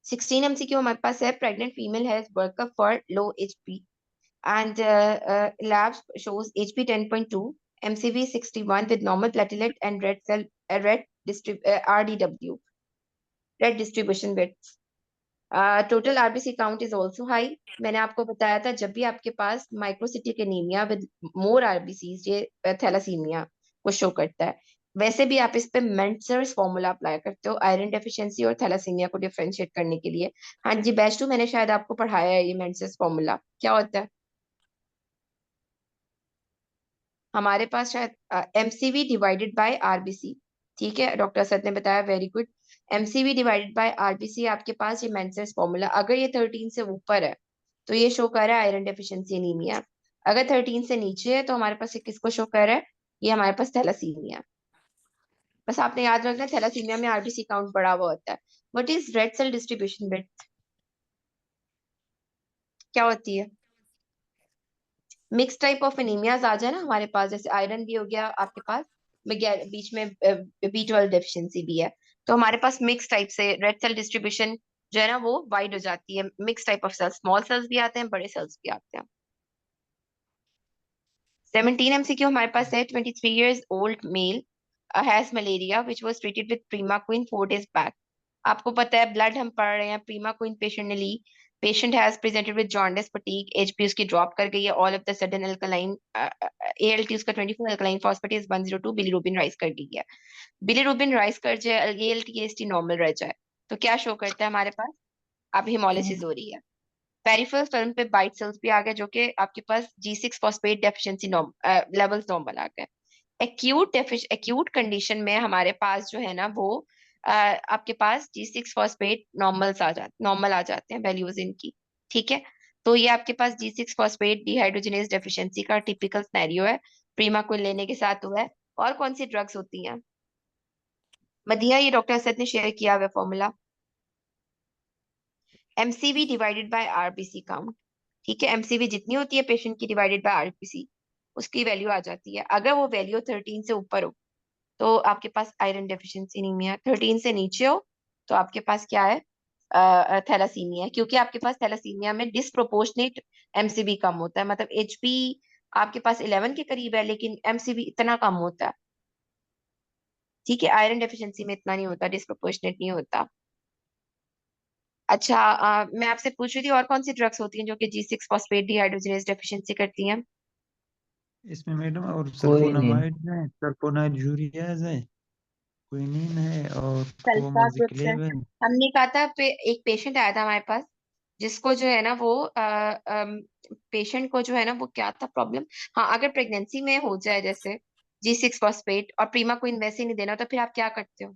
16 MCQ हमारे पास है, pregnant female has workup for low HP and lab shows HP 10.2, MCV 61 with normal platelet and red cell RDW, red distribution width. Total RBC count is also high. मैंने आपको बताया था जब भी आपके पास microcytic anaemia with more RBCs, ये thalassaemia को शो करता है। वैसे भी आप इस पे मेंसर्स फॉर्मूला अप्लाई करते हो आयरन डेफिशिएंसी और थैलासीमिया को डिफरेंशिएट करने के लिए। हाँ जी, बैच 2 मैंने शायद आपको पढ़ाया है ये मेंसर्स फॉर्मूला क्या होता है। हमारे पास शायद एमसीवी डिवाइडेड बाय आरबीसी, ठीक है, डॉक्टर असद ने बताया, very good. MCV divided by RBC, आपके पास ये मेंसर्स फॉर्मूला, अगर ये 13 से ऊपर है तो ये शो कर रहा है आयरन डेफिशिएंसी एनीमिया, अगर 13 से नीचे है तो हमारे पास ये किसको शो कर रहा है, ये हमारे पास थैलासीमिया। बस आपने याद रखना है थैलासीमिया में आरबीसी काउंट बढ़ा हुआ होता है। What is red cell distribution width, क्या होती है। मिक्स टाइप ऑफ एनीमियाज आ जाए ना हमारे पास, जैसे आयरन भी हो गया आपके पास, बीच में B12 डेफिशिएंसी भी है, तो हमारे पास मिक्स टाइप से रेड सेल डिस्ट्रीब्यूशन जो है ना वो वाइड हो जाती है। Mix type of cells, small cells भी आते हैं, बड़े सेल्स भी आते हैं। 17 MCQ हमारे पास है, 23 years old male has malaria which was treated with Primaquine 4 days back। आपको पता है ब्लड हम पढ़ रहे हैं, Primaquine पेशेंट ने ली, patient has presented with jaundice, fatigue, HP उसकी ड्रॉप कर गई है, all of the sudden alkaline ALT उसका 24, अल्कलाइन फॉस्फेटेज 102, बिलीरुबिन राइज कर गई है। बिलीरुबिन राइज कर जाए, ALT AST नॉर्मल रह जाए तो क्या शो करता है हमारे पास, अब हिमोलिसिस हो रही है। पेरिफेरल फिल्म पे बाइट सेल्स भी आ गए, जो कि आपके पास G6 phosphate deficiency levels normal आ गए। एक्यूट कंडीशन में हमारे पास जो है ना वो आपके पास G6 फॉस्फेट नॉर्मल आ जाते हैं वैल्यूज इनकी, ठीक है। तो ये आपके पास G6 फॉस्फेट डिहाइड्रोजनेज डेफिशिएंसी का टिपिकल सिनेरियो है, प्रीमाक्विन लेने के साथ हुआ है। और कौन सी ड्रग्स होती हैं, मदिया, ये डॉक्टर असद ने शेयर किया हुआ formula, MCV divided by RBC count, ठीक है। एमसीवी जितनी होती है पेशेंट की डिवाइडेड बाय आरबीसी, उसकी वैल्यू आ जाती है। अगर वो वैल्यू 13 से ऊपर हो तो आपके पास आयरन डेफिशिएंसी एनीमिया, 13 से नीचे हो तो आपके पास क्या है, थैलासीमिया, क्योंकि आपके पास थैलासीमिया में डिस्प्रोपोर्शनेट एमसीबी कम होता है, मतलब एचपी आपके पास 11 के करीब है लेकिन एमसीबी इतना कम होता है, ठीक है। आयरन डेफिशिएंसी में इतना नहीं होता, डिस्प्रोपोर्शनेट नहीं होता। अच्छा, मैं आपसे पूछ रही थी और कौन सी ड्रग्स होती हैं जो कि G6 फॉस्फेट डिहाइड्रोजनेज डेफिशिएंसी करती हैं। इसमें मैडम और कोई नहीं। सल्फोनामाइड है, सल्फोनाइड यूरियाज है, क्विनिन है और सल्फाग्रुप्स है। कोमोजिक्लेब है। हमने कहा था एक पेशेंट आया था हमारे पास जिसको जो है ना वो पेशेंट को जो है ना वो क्या था प्रॉब्लम, हाँ, अगर प्रेगनेंसी में हो जाए जैसे G6 फॉस्फेट और प्रीमाक्विन वैसे ही नहीं देना तो फिर आप क्या करते हो,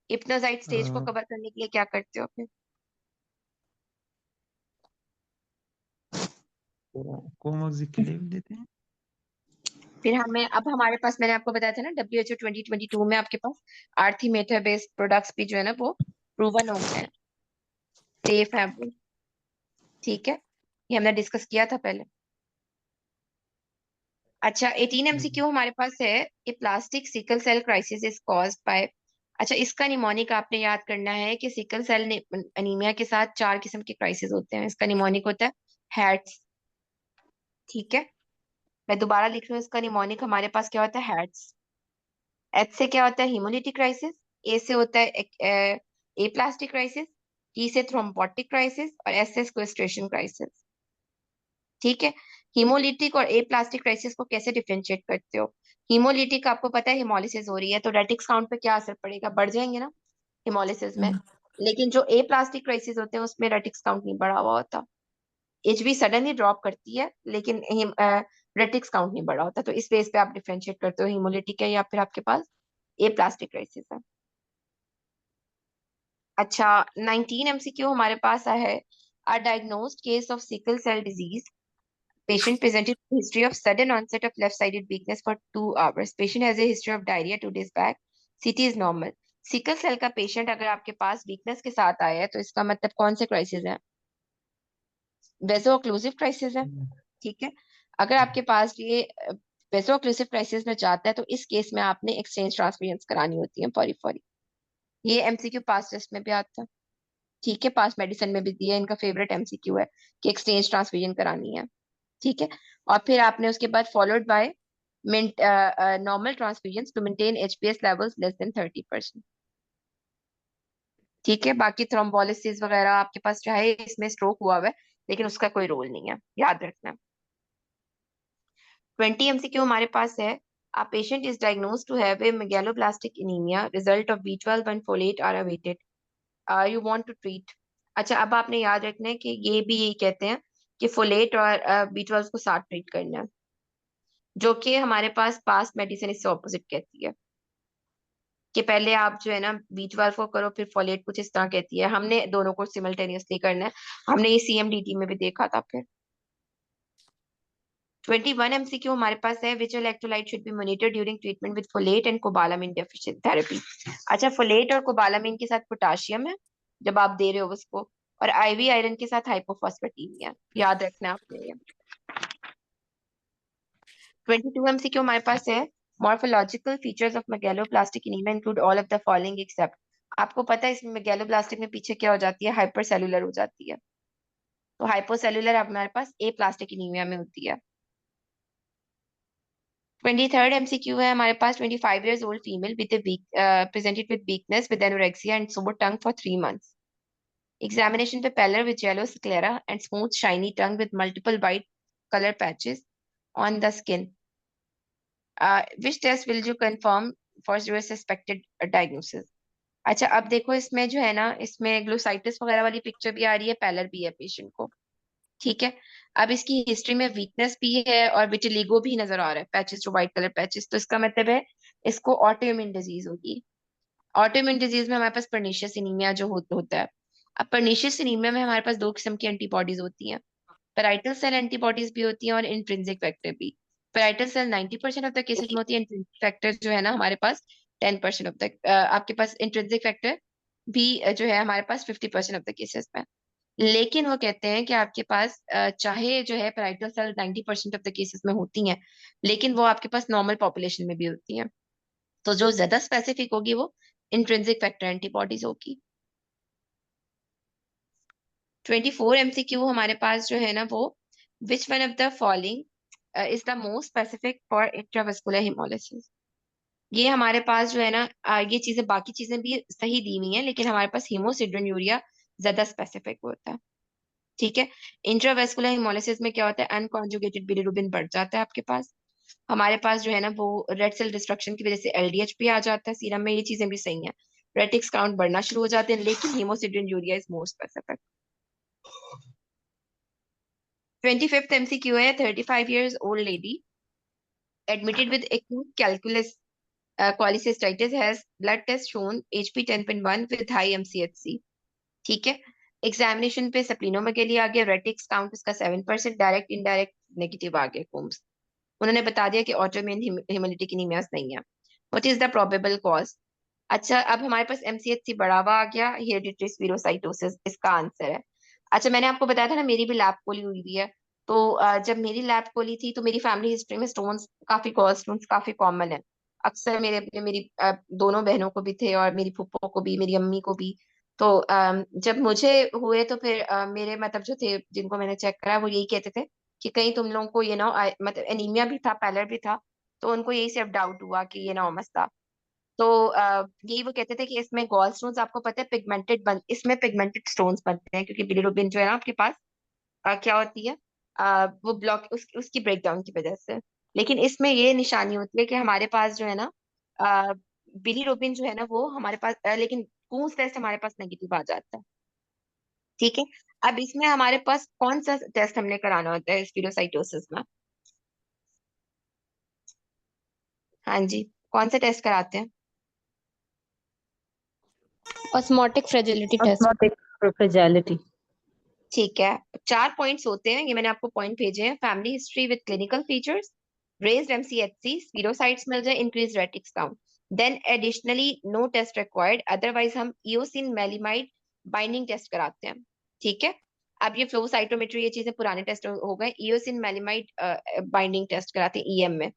इप्नोजाइट स्टेज को कवर करने के लिए क्या करते हो फिर। कोमोजिक्लेब देते हैं। फिर हमें, अब हमारे पास मैंने आपको बताया था ना WHO 2022 में आपके पास आर्थिमेटर बेस्ड प्रोडक्ट्स भी जो है ना वो प्रूवन हो गए हैं, सेफ है वो, ठीक है, ये हमने डिस्कस किया था पहले। अच्छा, 18 MCQ हमारे पास है, aplastic sickle cell crisis is caused by, अच्छा इसका निमोनिक आपने याद करना है कि सिकल सेल अनीमिया के साथ 4 किस्म के क्राइसिस होते हैं, इसका निमोनिक होता है हैट्स, ठीक है। मैं दोबारा लिख रही हूँ, इसका निमोनिक हमारे पास क्या होता है, हैट्स। एच से क्या होता है, हिमोलिटिक क्राइसिस। ए से होता है ए प्लास्टिक क्राइसिस। टी से थ्रोम्बोटिक क्राइसिस और एस से स्क्वेस्ट्रेशन क्राइसिस, ठीक है। हीमोलिटिक और ए प्लास्टिक क्राइसिस को कैसे डिफरेंशिएट करते हो, हीमोलिटिक आपको पता है हिमोलिसिस हो रही है तो रेटिक्स काउंट पे क्या असर पड़ेगा, बढ़ जाएंगे ना हिमोलिसिस में, लेकिन जो ए प्लास्टिक क्राइसिस होते हैं उसमें रेटिक्स काउंट नहीं बढ़ा हुआ होता, एचबी सडनली ड्रॉप करती है लेकिन रेटिक्स काउंट नहीं बढ़ा होता, तो इस बेस पे आप डिफरेंशिएट करते हो हीमोलिटिक है या फिर आपके पास ए प्लास्टिक क्राइसिस है। अच्छा, 19 MCQ हमारे पास है, a diagnosed case of sickle cell disease Patient presented with history of sudden onset of left-sided weakness for 2 hours. Patient has a history of diarrhea 2 days back. CT is normal. Sickle cell का patient अगर आपके पास weakness के साथ आया है तो इसका मतलब कौन से क्राइसिस है? वेसो ऑक्लूसिव क्राइसिस है। ठीक है, अगर आपके पास ये वेसो ऑक्लूसिव क्राइसिस में जाता है तो इस केस में आपने एक्सचेंज ट्रांसफ्यूजन करानी होती है फौरी। ये एमसीक्यू पास टेस्ट में भी आता है। ठीक है, पास मेडिसिन में भी दिया है, इनका फेवरेट एमसीक्यू है कि एक्सचेंज ट्रांसफ्यूजन करानी है। ठीक है, और फिर आपने उसके बाद followed by normal transfusion to maintain HPS levels less than 30%। ठीक है, बाकी थ्रोम्बोलिसिस वगैरह आपके पास चाहे इसमें स्ट्रोक हुआ हुआ है लेकिन उसका कोई रोल नहीं है, याद रखना। 20 MCQ हमारे पास है। A patient is diagnosed to have a megaloblastic anemia, result of B12 and folate are awaited. You want to treat. अच्छा, अब आपने याद रखना है कि ये भी यही कहते हैं कि फोलेट और B12 को साथ ट्रीट करना है, जो कि हमारे पास मेडिसिन इससे ऑपोजिट कहती है कि पहले आप जो है ना B12 को करो फिर फोलेट, कुछ इस तरह कहती है। हमने दोनों को सिमल्टेनियसली करना है, हमने ये CMDT में भी देखा था। फिर 21 MCQ हमारे पास है, which electrolyte should be monitored during treatment with folate and cobalamin deficient therapy. अच्छा, फोलेट और कोबालामिन के साथ पोटाशियम है जब आप दे रहे हो उसको, और IV आयरन के साथ हाइपोफॉस्फेटीमिया, याद रखना आपने ये। 22 MCQ हमारे पास है, morphological features of megaloblastic anemia include all of the following except. आपको पता है इसमें मेगैलोब्लास्टिक में पीछे क्या हो जाती है? हाइपरसेलुलर हो जाती है। तो हाइपोसेलुलर हमारे पास एप्लास्टिक एनीमिया में होती है। 23rd MCQ है हमारे पास, 25 years old female with a presented with weakness with anorexia and sore tongue for 3 months. Examination पे pallor with yellow sclera and smooth shiny tongue with multiple white color patches on the skin. Which test will you confirm for your suspected diagnosis? अच्छा, अब देखो इसमें जो है ना, इसमें glossitis वगैरह वाली पिक्चर भी आ रही है, पैलर भी है पेशेंट को। ठीक है, अब इसकी हिस्ट्री में वीकनेस भी है और विटिलिगो भी नजर आ रहा है, पैचेस जो व्हाइट कलर पैचेस, तो इसका मतलब है इसको ऑटोइम्यून डिजीज होगी। ऑटोइम्यून डिजीज में हमारे पास पर्निशियस एनीमिया जो होता है। अब पर्निशियस एनीमिया में हमारे पास 2 किस्म की एंटीबॉडीज होती हैं, पैराइटल सेल एंटीबॉडीज भी होती हैं और इंट्रिंसिक फैक्टर भी। Parietal cell 90% of the cases में होती है, इंट्रिंसिक फैक्टर जो है ना हमारे पास 10% ऑफ द, आपके पास इंट्रिंसिक फैक्टर भी जो है हमारे पास 50% ऑफ द केसेस में। लेकिन वो कहते हैं कि आपके पास चाहे जो है parietal cell 90% of the cases में होती हैं, लेकिन वो आपके पास नॉर्मल पॉपुलेशन में भी होती हैं। तो जो ज्यादा स्पेसिफिक होगी वो इंट्रिंसिक फैक्टर एंटीबॉडीज होगी। 24 MCQ हमारे पास जो है ना वो, which one of the following is the most specific for intravascular haemolysis. ये हमारे पास जो है ना ये चीजें, बाकी चीजें भी सही दी हुई हैं लेकिन हमारे पास हीमोसिड्रोन्यूरिया ज्यादा स्पेसिफिक होता है। ठीक है, इंट्रावेस्कुलर हेमोलिसिस में क्या होता है? अनकॉन्जुगेटेड बिलिरुबिन बढ़ जाता है आपके पास। हमारे पास जो है ना वो रेड सेल डिस्ट्रक्शन की वजह से LDH भी आ जाता है सीरम में, ये चीजें भी सही हैं। रेटिक्स काउंट बढ़ना शुरू हो जाते हैं, लेकिन haemosiderinuria is more specific. 25th MCQ है, 35 years old lady admitted with acute calculus cholecystitis has blood test shown HP 10.1 with high MCHC. ठीक है, एग्जामिनेशन पे सप्लीनोमेगेली आ गया, रेटिक्स काउंट इसका 7%, डायरेक्ट इनडायरेक्ट नेगेटिव आ गया कोम्स। उन्होंने बता दिया कि ऑटोइम्यून हेमोलिटिक एनीमियास नहीं है। What is the probable cause? अच्छा, अब हमारे पास MCHC बढ़ावा आ गया, हेरिडिटरी स्क्लेरोसाइटोसिस इसका आंसर है। अच्छा, मैंने आपको बताया था ना मेरी भी लैब कोली हुई हुई है, तो जब मेरी लैब कोली थी तो मेरी फैमिली हिस्ट्री में स्टोन्स काफी, गॉल स्टोन्स काफी कॉमन है। अक्सर मेरी दोनों बहनों को भी थे और मेरी फूफो को भी, मेरी अम्मी को भी। तो जब मुझे हुए तो फिर मेरे मतलब जो थे जिनको मैंने चेक करा वो यही कहते थे कि कहीं तुम लोगों को ये ना मतलब एनीमिया भी था, पैलर भी था, तो उनको यही सिर्फ डाउट हुआ कि ये ना मसला। तो यही वो कहते थे कि इसमें गॉल स्टोन्स, आपको पता है इसमें पिगमेंटेड स्टोन्स बनते हैं क्योंकि बिलिरुबिन जो है ना आपके पास क्या होती है, वो ब्लॉक उसकी ब्रेकडाउन की वजह से। लेकिन इसमें ये निशानी होती है कि हमारे पास जो है ना बिलिरुबिन जो है ना वो हमारे पास लेकिन कून्स टेस्ट हमारे पास नेगेटिव आ जाता है। ठीक है, अब इसमें हमारे पास कौन सा टेस्ट हमने कराना होता है स्पीरोसाइटोसिस में? हाँ जी, कौन सा टेस्ट कराते हैं? Osmotic fragility test. Osmotic fragility. ठीक है, 4 पॉइंट्स होते हैं, ये मैंने आपको पॉइंट भेजे हैं। Family history with clinical features, raised MCHC, spherocytes मिल जाए, increase retics count, then additionally no test required, otherwise हम ईओसिन मेलिमाइड बाइंडिंग टेस्ट कराते हैं। ठीक है, अब ये फ्लो साइटोमेट्री ये चीजें पुराने टेस्ट हो गए, ईओसिन मेलिमाइड बाइंडिंग टेस्ट कराते हैं ईएम में।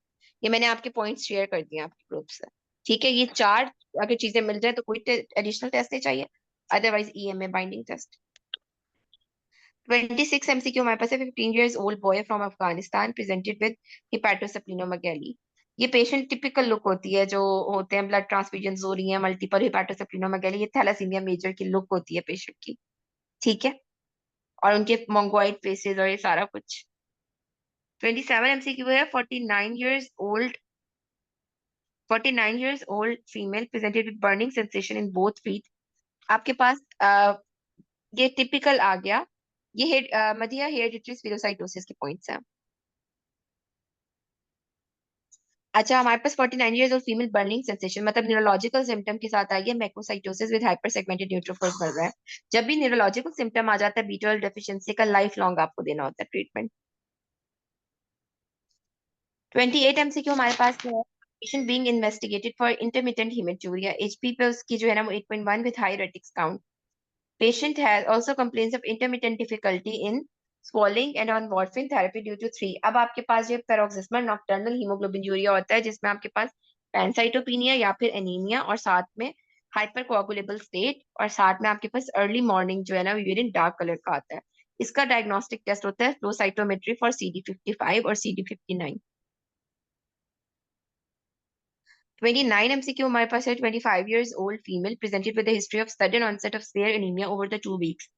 ये मैंने आपके पॉइंट्स शेयर कर दिए आपके ग्रुप से। ठीक है, ये 4 अगर चीजें मिल जाए तो कोई एडिशनल टेस्ट नहीं चाहिए, अदरवाइज ईएम में बाइंडिंग टेस्ट। 26 MCQ हमारे पास है। 15 years old boy from Afghanistan presented with hepatosplenomegaly। ये पेशेंट टिपिकल लुक होती है, जो होते हैं ब्लड ट्रांसफ्यूजन हो रही है, मल्टीपल हेपाटोस्प्लिनोमेगैली, ये थैलासीमिया मेजर की लुक होती है पेशेंट की। ठीक है, और उनके मोंगोइड फेसेस और ये सारा कुछ। 27 MCQ है। 49 years old female presented with burning sensation in both feet। आपके पास ये टिपिकल आ गया। ये मधिया हेरिडिटरी स्पीरोसाइटोसिस के पॉइंट्स हैं। अच्छा, हमारे पास 49 years old female burning sensation, मतलब न्यूरोलॉजिकल सिम्टम के साथ आई है, macrocytosis with hyper segmented neutrophils मिल रहा है। जब भी न्यूरोलॉजिकल सिम्टम आ जाता है B12 डेफिशिएंसी का, लाइफ लॉन्ग आपको देना होता है ट्रीटमेंट। 28 MCQ हमारे पास है। Patient being investigated for intermittent haematuria, HP पे उसकी जो है ना वो 8.1 with high retics count. Patient has also complains of intermittent difficulty in swallowing and on warfarin therapy due to 3। अब आपके पास ये पेरोक्सिस्मल नॉक्टर्नल हीमोग्लोबिनूरिया होता है, जिसमें आपके पास पैनसाइटोपिनिया या फिर एनीमिया, और साथ में हाइपर कोआगुलेबल स्टेट, और साथ में आपके पास अर्ली मॉर्निंग जो है ना यूरिन डार्क कलर का आता है। इसका डायग्नोस्टिक टेस्ट होता है फ्लो साइटोमेट्री फॉर CD55 और CD59। 29 MCQ हमारे पास है। 25 years old female presented with a history of sudden onset of severe anemia over the 2 weeks।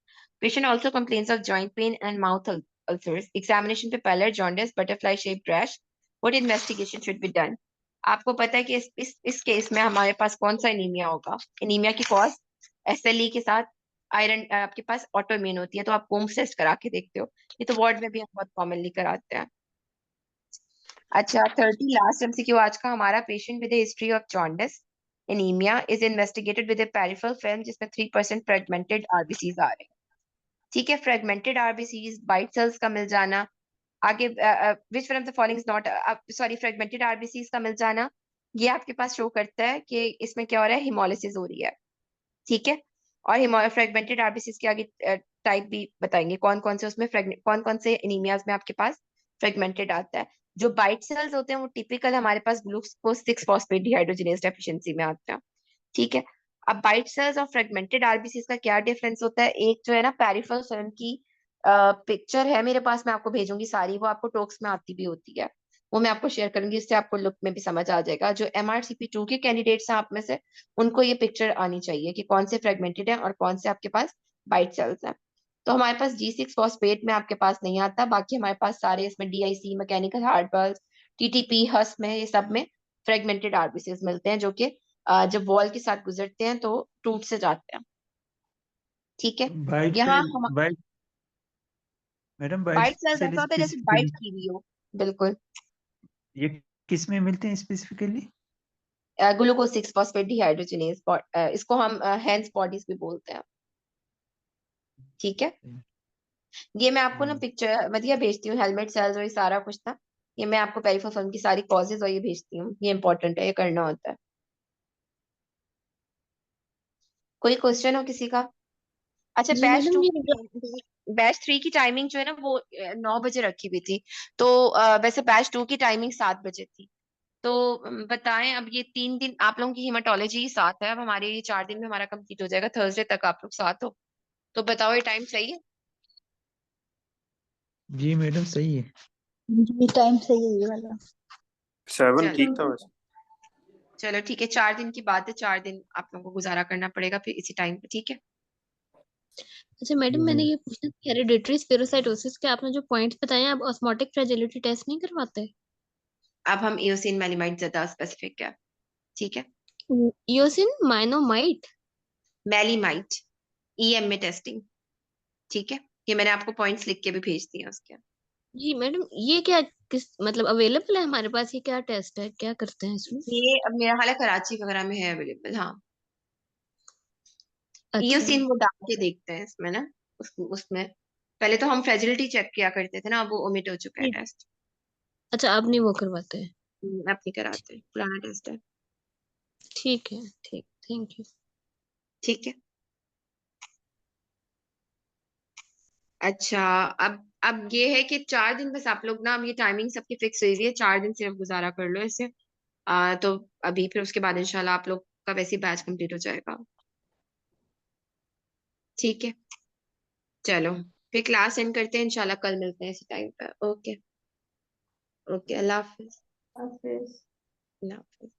Patient also complains of joint pain and mouth ulcers। Examination पे pallor, jaundice, butterfly shaped rash। What investigation should be done? आपको पता है कि इस case में हमारे पास कौन सा एनीमिया होगा? एनीमिया की कॉज SLE के साथ आयरन आपके पास ऑटोइम्यून होती है, तो आप कोम्स टेस्ट करा के देखते हो। ये तो वार्ड में भी हम बहुत कॉमनली कराते हैं। अच्छा, 30 लास्ट MCQ आज का हमारा। Patient with history of jaundice anaemia is investigated with peripheral film, जिसमें 3% फ्रेगमेंटेड आरबीसीज आ रहे हैं। ठीक है, फ्रेगमेंटेड आरबीसीज, बाइट सेल्स का मिल जाना, आगे which one of the following is not, sorry, fragmented RBCs का मिल जाना, ये आपके पास शो करता है कि इसमें क्या हो रहा है, हिमोलिसिस हो रही है। ठीक है, और फ्रेगमेंटेड आरबीसीज के आगे टाइप भी बताएंगे, कौन कौन से उसमें कौन कौन से एनीमियाज में आपके पास फ्रेगमेंटेड आता है। जो बाइट सेल्स होते हैं वो टिपिकल हमारे पास ग्लूकोज 6 फॉस्फेट डिहाइड्रोजिनेज डेफिशिएंसी में आते हैं। ठीक है, अब बाइट सेल्स और फ्रेगमेंटेड आरबीसीज का क्या डिफरेंस होता है? एक जो है ना पेरिफेरल फिल्म की पिक्चर है मेरे पास, मैं आपको भेजूंगी सारी, वो आपको टॉक्स में आती भी होती है, वो मैं आपको शेयर करूंगी, इससे आपको लुक में भी समझ आ जाएगा। जो MRCP2 के कैंडिडेट्स हैं आप में से, उनको ये पिक्चर आनी चाहिए कि कौन से फ्रेगमेंटेड है और कौन से आपके पास बाइट सेल्स हैं। तो हमारे पास G6 फॉस्फेट में आपके पास नहीं आता, बाकी हमारे पास सारे इसमें DIC, mechanical heart bulb, TTP, हस में, ये सब में फ्रेगमेंटेड आरबीसीज मिलते हैं, जो कि जब वॉल के साथ गुजरते हैं तो टूट से जाते हैं। ठीक है, बाइट यहाँ सेल, हम bite madam, bite bite cells cell ऐसा होता है जैसे बाइट स्पेसिफिकली की हुई हो। बिल्कुल, ये किस में मिलते हैं स्पेसिफिकली? ग्लूकोज 6 फॉस्फेट डिहाइड्रोजिनेज, इसको हम हैंस बॉडीज भी बोलते हैं। ठीक है, ये मैं आपको ना पिक्चर मतलब भेजती हूँ, हेलमेट सेल्स और ये सारा कुछ था, ये मैं आपको पेरिफेरल फिल्म की सारी कॉजेज और ये भेजती हूँ, ये इंपॉर्टेंट है, ये करना होता है। कोई क्वेश्चन हो किसी का? अच्छा, जी मैडम, ये बैच 3 की टाइमिंग जो है ना वो 9 बजे रखी हुई थी, तो वैसे बैच 2 की टाइमिंग 7 बजे थी। तो बताएं, अब ये 3 दिन आप लोगों की हेमाटोलॉजी साथ है, अब हमारे ये 4 दिन में हमारा कंप्लीट हो जाएगा, थर्सडे तक आप लोग साथ हो, तो बताओ ये टाइम सही है? जी मैडम, सही है। ये टाइम सही है ये वाला। 7 चलो ठीक था वैसे। चलो ठीक है, 4 दिन की बात है, 4 दिन आप लोगों को गुजारा करना पड़ेगा फिर इसी टाइम पे। ठीक है, अच्छा मैडम, मैंने ये पूछना था, हेरिडिटरी स्पेरोसाइटोसिस के आपने जो पॉइंट्स बताए हैं, आप ऑस्मोटिक फ्रेजिलिटी टेस्ट नहीं करवाते? अब हम एओसिन मेलिमाइड ज्यादा स्पेसिफिक है। ठीक है, ईओसिन माइनोमाइट। मेलिमाइड EM में टेस्टिंग। ठीक है, ये मैंने आपको पॉइंट्स लिख के भी भेज दिए उसके। जी मैडम, ये क्या किस मतलब अवेलेबल है हमारे पास? ये क्या टेस्ट है, क्या करते हैं इसमें? ये अब मेरा हाल है कराची वगैरह में है अवेलेबल। हाँ, अच्छा ईओसिन वो डाल के देखते हैं इसमें ना, उसमें पहले तो हम फ्रेजिलिटी चेक किया करते थे ना, अब वो ओमिट हो चुका है ठीक। टेस्ट। अच्छा आप नहीं वो करवाते हैं? अब नहीं कराते, पुराना टेस्ट है। ठीक है, ठीक, थैंक यू। ठीक है। अच्छा, अब ये है कि 4 दिन बस आप लोग ना, अब ये टाइमिंग सबकी फिक्स हुई हुई है, 4 दिन सिर्फ गुजारा कर लो इसे। तो अभी फिर उसके बाद इंशाल्लाह आप लोग का वैसे ही बैच कंप्लीट हो जाएगा। ठीक है, चलो फिर क्लास एंड करते हैं, इंशाल्लाह कल मिलते हैं इसी टाइम पे। ओके, ओके, अल्लाह हाफिज। हाफिज। अल्लाह हाफिज।